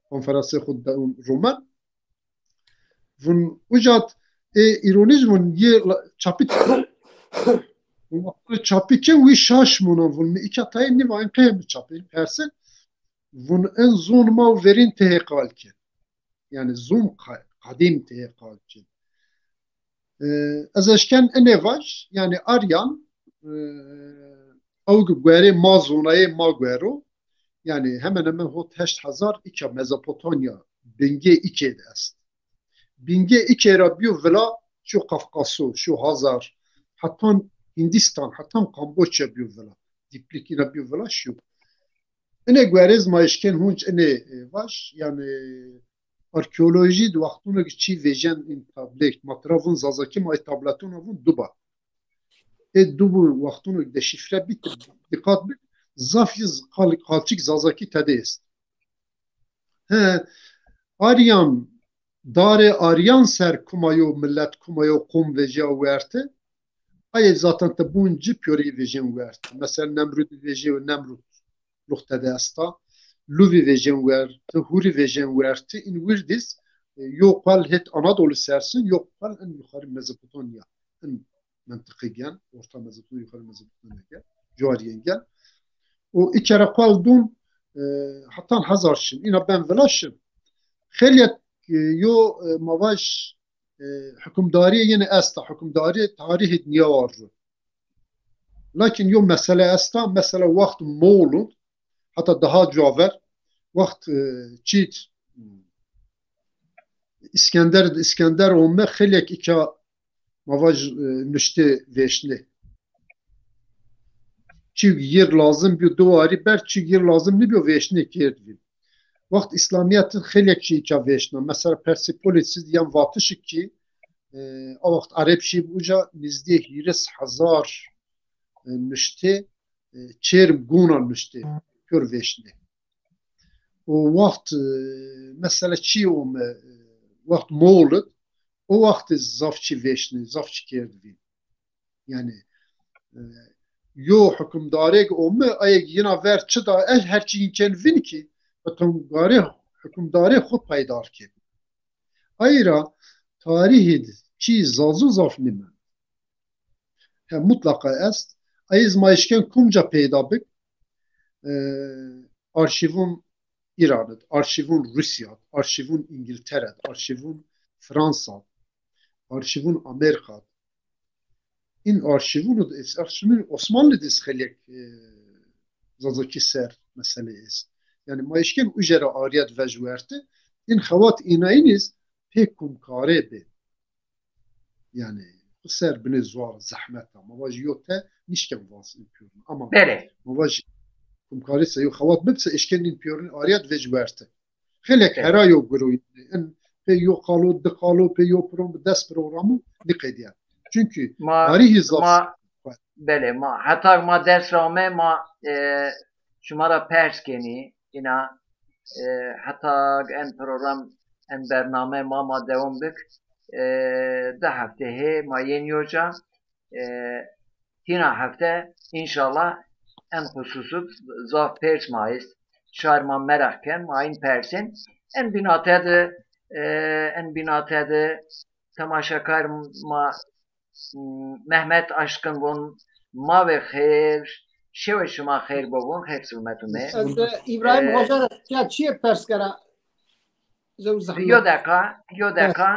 konferansı xu Roman vun ucat ironiz vun ye çapit çapit ke wi şaşmona vun iki atayın ne var en çapit persen vun en zon ma verin tehkalke. Yani zoom kadim tehkalke. Ez eşken ne var? Yani Aryan او göre mazunayı magvero yani hemen hemen hot 8000 iki Mezopotamya binge iki est. Binge iki rabiyo vela şu Kafkaso, şu Hazar, hatta Hindistan, hatta Kamboçya biyo vela. Diplik rabiyo vela şu. Ne göre zmayşken hunç ne var? Yani arkeoloji de vaktuna çi vejen in tablet matravun zazaki may tablatun avun duba. Dubu vaktunu de şifre bit dikkat bit zafiz kalçık zazaki tedest. Aryan dare Aryan ser kumayo millet kumayo kum veja verte ay zaten te bunci piyori vejin verte. Mesela Nemrut veji ve Nemrut luhte desta Luvi vejin verte Huri vejin verte in virdis yok pal het Anadolu sersin yok pal en yukarı Mezopotamya en منطقيا orta Mezopotamya yukarı Mezopotamya Cariyen gel. O iki kere kaldın hatta hazarşın. Yine ben velaşım. Xeliyet yo mavaş hükümdariye yine esta hükümdariye tarihi niye var. Lakin yo mesele esta mesele vakt Moğol'un hatta daha caver vakt çit İskender olma xeliyek iki mavaş nüşte veşni. Çi yer lazım bir duvarı ber çi yer lazım ne bir veşni kirdi. Vakt İslamiyet'in xelek şey ka veşna. Mesela Persepolis diyen vatışık ki o vakt Arapçı buca nizdiye hiris hazar nüşte çerm guna nüşte kör veşni. O vakt mesela çi o vakt Moğol'u o vakti zafçı veşni, zafçı kirdi. Yani yo hükümdarek o mu ay yine ver çıda her şeyin kenvin ki hükümdarê xwe peydar kir. Ayra tarihê çî zazu zaf nime. Mutlaka est. Ez mayişken kumca peyda bik arşivun İran'ı, arşivun Rusya, arşivun İngiltere, arşivun Fransa, arşivun Amerika. İn arşivun Osmanlı dis xelek zazaki ser mesele est. Yani mayişken ujere ariyat vejverti in xevat inayiniz pek kumkare be. Yani bu ser bine zuar zahmet ama vaj yote nişken vas impiyordun ama vaj kumkare se yo xevat bibse eşken impiyordun ariyat vejverti. Xelek hera yo guroyun in pe yo kalu dikalu pe yo dest programı nikediyen. Çünkü tarihi zaf bele ma hatta ma ders rame ma şumara pers geni ina hatta en program en bername ma devam bik ده هفته ماین یوجا هینا هفته انشالlah en hususut zaf pers mayıs şarman merakken mayin persin en binatede temaşakar ma Mehmet aşkın bun ma ve khair şev şuma khair bun khair sülmetume از ابراهیم هوجر کیا چیه پرس کرا زو زحمت yodeka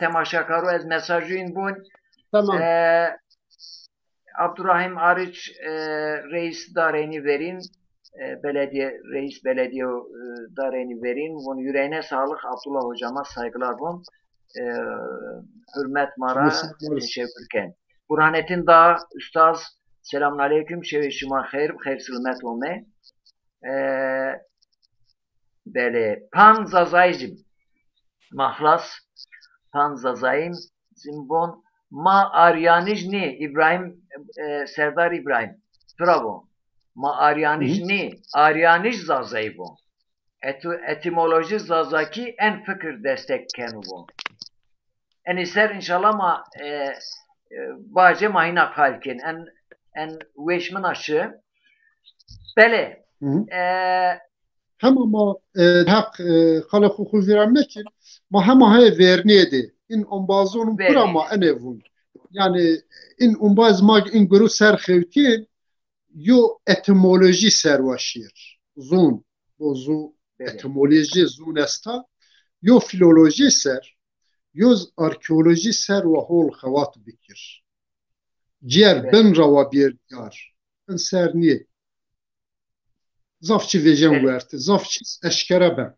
temaşakaru ez mesajın bun tamam Abdurrahim Arıç reis dareni verin reis belediye dareni verin bunun yüreğine sağlık Abdullah hocama saygılar bun hürmet mara teşekkürken Burhanettin Dağ Üstaz selamun aleyküm şeveşima khair sılmet ome böyle pan zazaycım mahlas pan zazayım zimbon ma aryanijni İbrahim Serdar İbrahim bravo ma aryanijni aryaniş zazayı bu etimoloji zazaki en fikir destekken bu en ister inşallah ma baje mahina kalkin en veşmin aşı bele Hema ma hak khala xu vermek ma hema hay verniyedi in ombazon pura ma enevun yani in ombaz mag in guru ser xevtin yo etimoloji servaşir zun bozu etimoloji zun esta yo filoloji ser yo arkeoloji ser ve hol xavat bikir ciğer ben rava bir yar en ser niye Zafçı vecen verdi. Zafçı eşkere ben.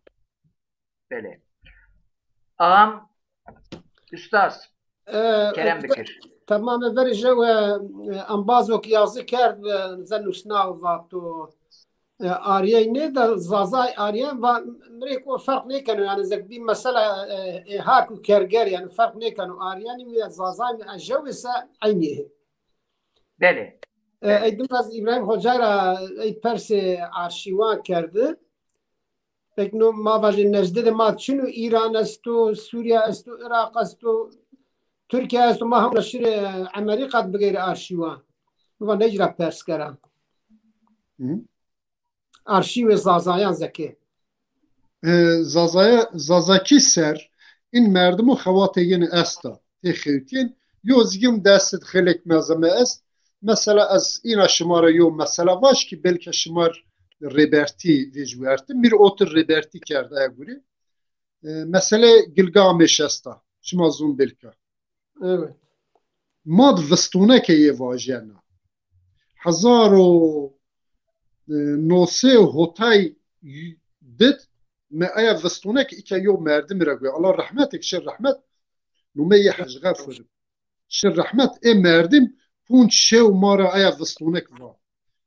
Böyle. Ağam Üstaz Kerem Bekir. Tamam verece ve ambazok yazı kerd zenu sınav vattu Ariye ne de zazay Ariye ve mreko fark ne kanu yani zek bir mesela haku kerger yani fark ne kanu Ariye ne zazay ajevse aynı. Böyle. ایدم از ابراهیم هوجرا ای پرس arşivan کرده بکنم ما واجه نزده ما چنو ایران است و سوریه است و عراق است و ترکیه است و ما هم نشر امریکا بگیر arşivan و نجرا پرس کردم arşiv زازایان زکی زازاکی سر این مردم خواتین استا تخیوتین یوزگیم دست خلق مزمه است Mesela az ina şımara yo mesela vaş ki belki şımar reberti vecverti bir otur reberti kerdi aguri mesela Gilgamesh asta şımazun belki evet mad vestune ke ye vajena hazaro nose hotay dit me aya vestune ke iki yo merdim ragwe Allah rahmetek şer rahmet nume ye hajgafur şer rahmet merdim Punç şev mara aya vıstonek var.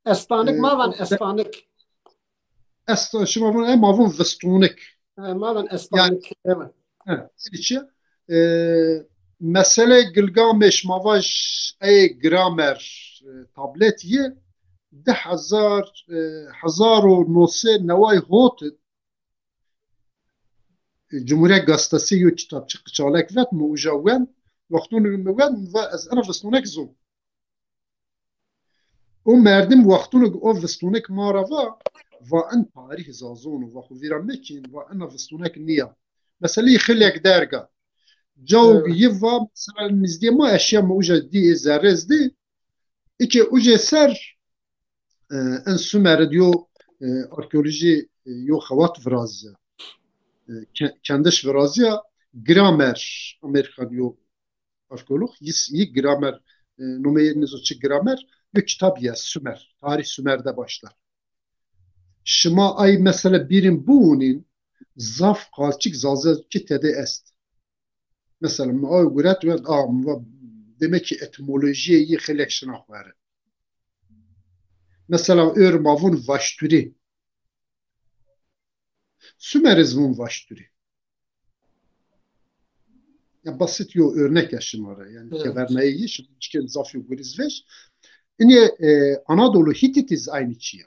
Estanik mavan estanik. Şuma bunu mavun vıstonek. Mavan estanik. Evet. İçi mesele Gilgamesh mavaj ay gramer tablet ye 10,000 nevay hot Cumhuriyet Gazetesi yo kitapçı çalak vet mujawen وقتون المواد أنا فستونك زوم ومردم وقتون او فستونك مارفا وان تاريخ زازون وخوفيرا مكين وان فستونك نيا مثلا يخليك دارقة جو يفا مثلا نزدي ما اشياء موجة دي زارز دي اكي اوجه سر ان سومر ديو arkeoloji yo خوات فرازيا كندش فرازيا gramer Amerika diyor arkeolog yi gramer numeyeriniz o gramer bir kitap yaz Sümer tarih Sümer'de başlar. Şıma ay mesela birin bu'nin zaf kalçık zazı kitede est. Mesela ay gurat ve demek ki etimolojiye iyi xelek şınak var. Mesela ör mavun vaşturi Sümerizmun vaşturi. Ya basit yo örnek yaşım var yani keverneyi şimdi zaf yo gurizveş. Yine Anadolu Hititiz aynı çiğ.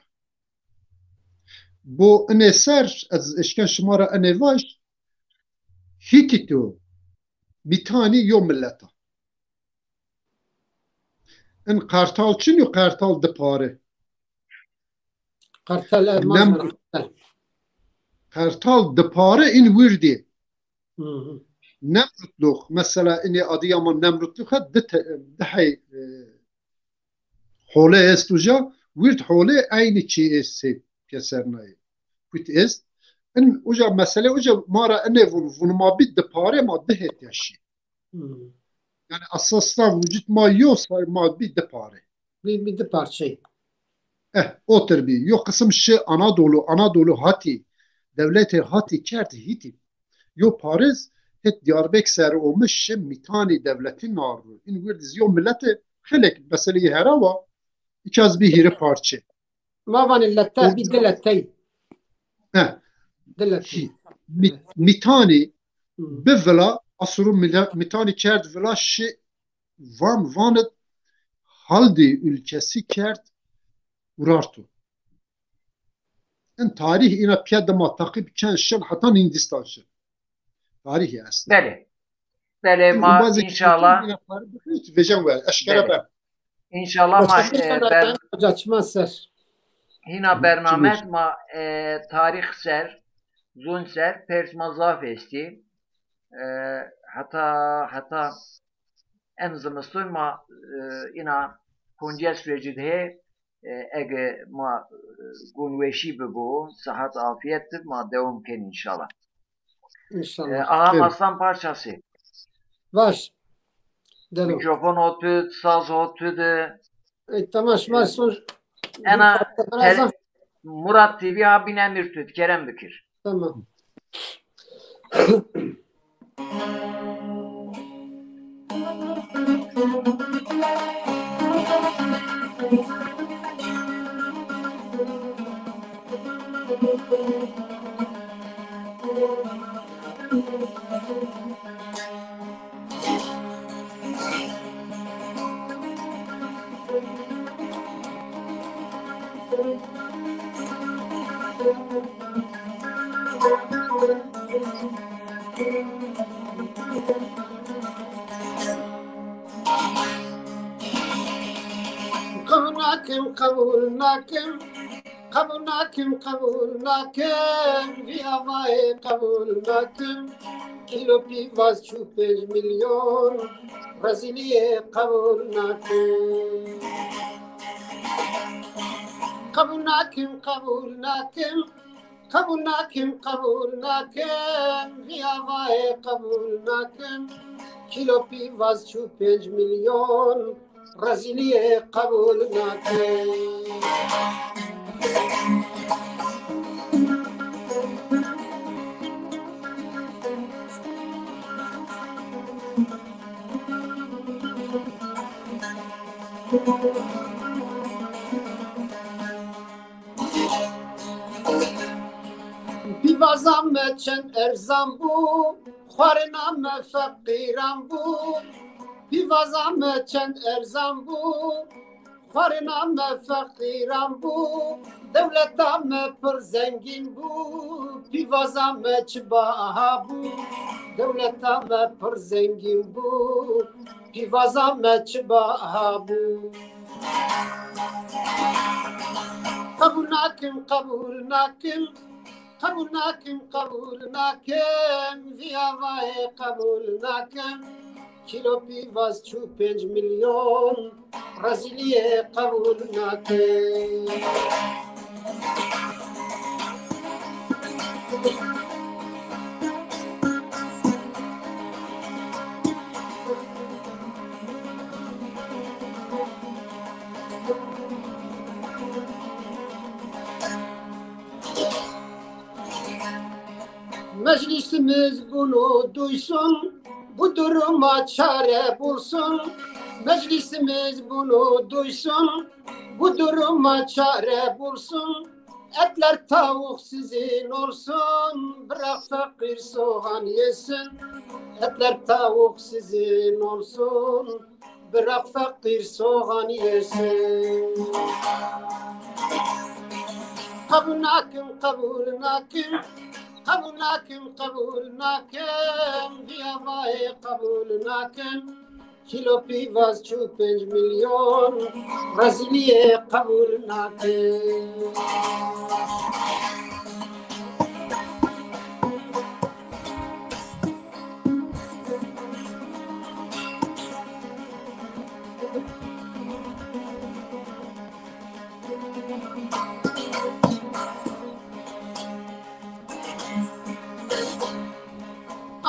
Bu ne ser az eşken şımara ne vaş Hitito میتانی یو ملتا ان قرتال چن یو قرتال دپاره قرتل نمرود قرتال دپاره این وردی نمرودلوخ مثلا اینی Adıyaman Nemrutluğa دهی حوله است وجا ورد حوله aynı چی است کسرنای کت است ان وجا مسئله وجا مارا انه ونما بید دپاره ما دهت یاشی yani asasla vücut ma yoksa ma bir depare. Bir de parça. Otur bir. Yok kısım şey Anadolu hati. Devleti hati kerti hiti. Yo Paris het Diyarbakır olmuş şey mitani devletin narı. İn verdiz yo milleti helek meseleyi herava ikaz bir hiri parça. Ma van illetta bir deletey. Deletey. Mitani bevla asuru mitani kert vela şey vanet haldi ülkesi kert urartu. En tarih ina piyadama takip çen şel hatan Hindistan şel. Tarihi aslında. Beli. Beli ma inşallah. Vejam ver. Eşkere ben. İnşallah ma açmazlar. Hina bernamet ma tarih ser, zun ser, pers mazaf esti. Hatta en zımıstın ma ina konces süreci de ege ma gunveşi bego sıhhat afiyettir ma devam ken inşallah. İnşallah. Ağam aslan parçası. Var. Mikrofon otu, saz otu de. Tamaş var son. Ana Murat TV abin emir tut Kerem Bükür. Tamam. قبول ناکم بیا وای قبول ناکم کیلو پیواز 5 میلیون برزیلیه قبول ناکم قبول ناکم بیا وای قبول ناکم کیلو پیواز 5 میلیون برزیلیه قبول ناکم پیوازم چند ارزم بو خوارنام فقیرم بو پیوازم چند ارزم بو خوارنام فقیرم بو دولتم پر زنگین بو پیوازم چباها بو دولتم پر زنگین بو پیوازم چباها بو قبول ناکم ویا وای قبول ناکم کیلو پیواز 5 میلیون برزیلیه قبول ناکم Meclisimiz bunu duysun, bu duruma çare bulsun. Meclisimiz bunu duysun, bu duruma çare bulsun. Etler tavuk sizin olsun, bırak fakir soğan yesin. Etler tavuk sizin olsun, bırak fakir soğan yesin. Kabul nakim قبول ناکم دیامای قبول ناکم کیلو پیواز 5 میلیون رزیلیه قبول ناکم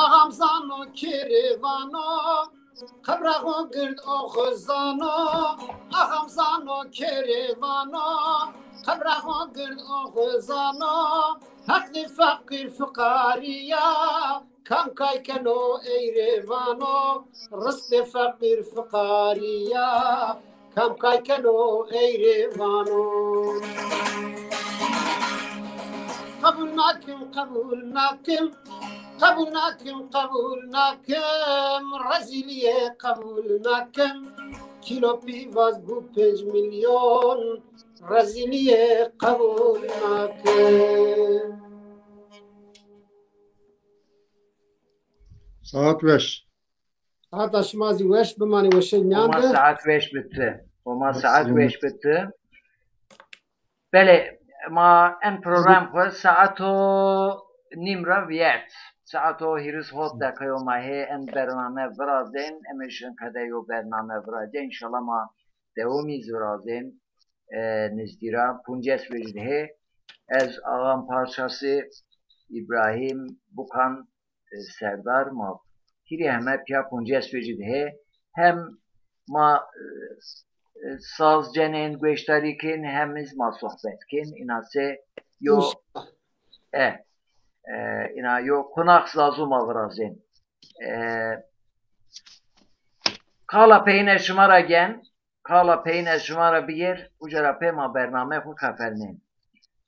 آغام زانو کریوانو خبرگو گرد آخزانو آغام زانو کریوانو خبرگو گرد آخزانو حق فقیر فقاریا کم کای کنو ایروانو رست فقیر فقاریا کم کای کنو ایروانو قبول ناکم قبول ناکم رزیلیه قبول ناکم کیلو پیواز 5 میلیون رزیلیه قبول ناکم Saat 5. Saat aşmazı veş bimani veşe Oma nyandı. saat 5 bitti. Oma saat Selam. 5 bitti. Bele, ma en program ko saato nimra viyet. Saato hiris hot dakayo ma he en bername vrazin emission kadeyo bername vrazin inşallah ma devomi vrazin nizdira punces vecde ez ağam parçası İbrahim Bukan Serdar ma hiri heme pya punces vecde hem ma saz cenin göçtarikin hemiz ma sohbetkin inase yo ina yo konak lazım avrazin kala peyne şımara gen kala peyne şımara bir yer ucara pema bername ku kafernin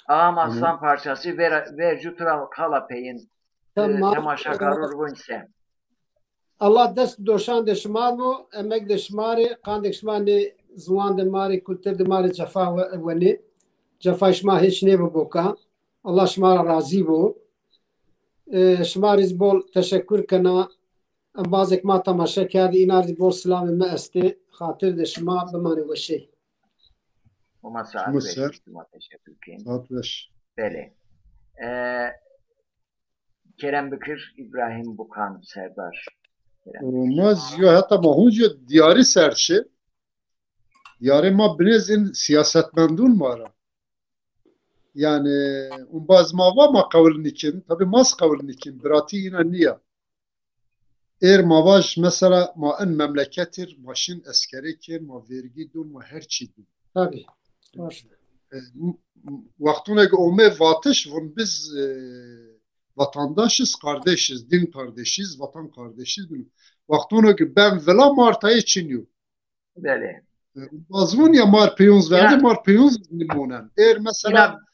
ağam aslan parçası ver jutra kala peyin temaşa karur bunse Allah dest doşan de şmar bu emek de şmari kandık şmani zwan de mari kultur de mari cefa ve ne cefa şma hiç ne bu boka Allah şmara razı bu şmariz bol teşekkür kana bazı ma tamaşa kerdi inarzi bol selamı me este hatır de şma bimani ve şey Oma saat 5 teşekkür kin Saat 5. Bele Kerem Bükür İbrahim Bukan Serdar Olmaz yo hatta mahunca diyarı serçe diyarı ma binezin siyasetmendun mara yani baz ma va ma kavlin için tabi mas kavlin için birati yine niye mavaj mesela ma en memleketir maşin askeri ki ma vergi dun ma her çi dun tabii vaktune ki ome vatış vun biz vatandaşız kardeşiz din kardeşiz vatan kardeşiz vaktune ki ben vela martayı çiniyor Bele bazvun ya mar peyons verdi mar peyons limonen mesela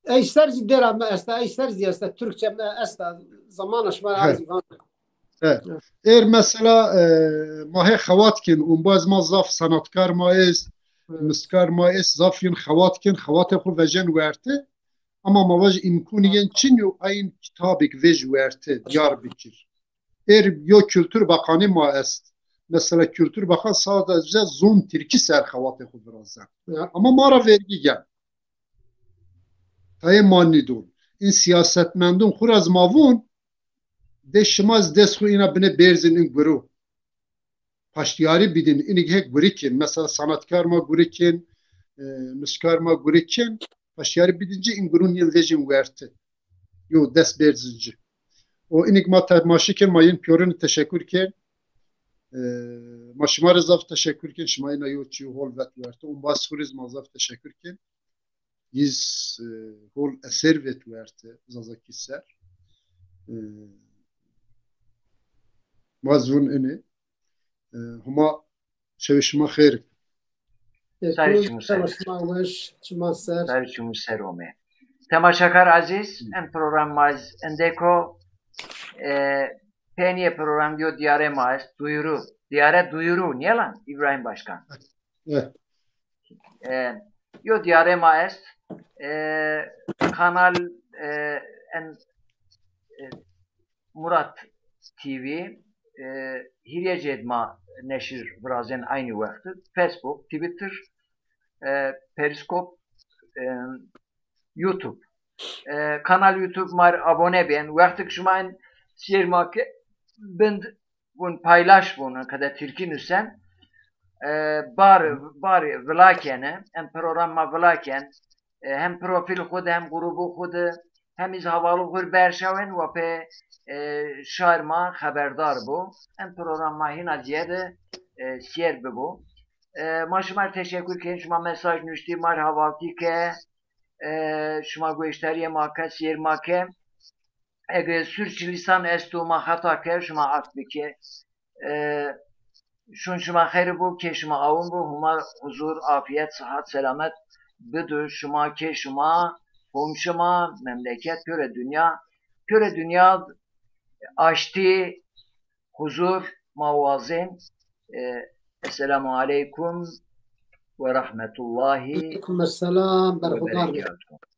Eyster dera me esta eyster esta Türkçe me esta zaman aşmar azvan mesela mahe xawatkin baz ma zaf sanatkar ma es miskar ma es zafin xawatkin xawate xu vejen verti ama mavaj imkuniyen çinyo ayin kitabik vej verti Diyarbakır yo Kültür Bakanı ma est mesela Kültür Bakan sadece zon Türkçe ser xawate xu birazdan ama mara vergi gel Tayyip Manidun. In siyasetmendun kuraz mavun deşmaz desku ina bine berzin in guru. Paştiyari bidin inik hek gurikin. Mesela sanatkar ma gurikin, müskar ma gurikin. Paştiyari bidince in gurun yıl vejin verti. Yo des berzinci. O inik ma maşikin mayın piyorunu teşekkür ken. Maşıma rızaf teşekkür ken. Şmayına yo çi hol vet verti. Bas kuriz mazaf teşekkür ken. Yiz hol eser vet verti zazaki ser. Mazvun ini huma şevişma xeyr. Sayışımız serome. Temaşakar aziz en program maz endeko peniye program diyor diyare maz duyuru. Diyare duyuru niye lan İbrahim Başkan? Evet. Yo diyare maz kanal Murat TV hiriye cedma neşir birazdan aynı vakti. Facebook, Twitter, Periskop, YouTube. Kanal YouTube mar abone ben. Vakti şuman siyermak bind bun paylaş bunu kadar Türkiye nüsen bari vlakene hem programma vlaken hem profil خود hem grubu خود hem iz havalı hır berşaven ve pe şarma haberdar bu hem programma hina ziyade siyer bu maşımar teşekkür ken şuma mesaj nüşti mar havalti ke şuma gösteriye maka siyer make eğer sürçülisan estuma hata ke şuma akbi ke şun şuma hayır bu ke şuma avun bu huma huzur afiyet sıhhat selamet budur şuma ke şuma komşuma memleket köre dünya açtı huzur mavazin esselamu aleyküm ve rahmetullahi Aleyküm selam. ve Berhudar. berekatuhu.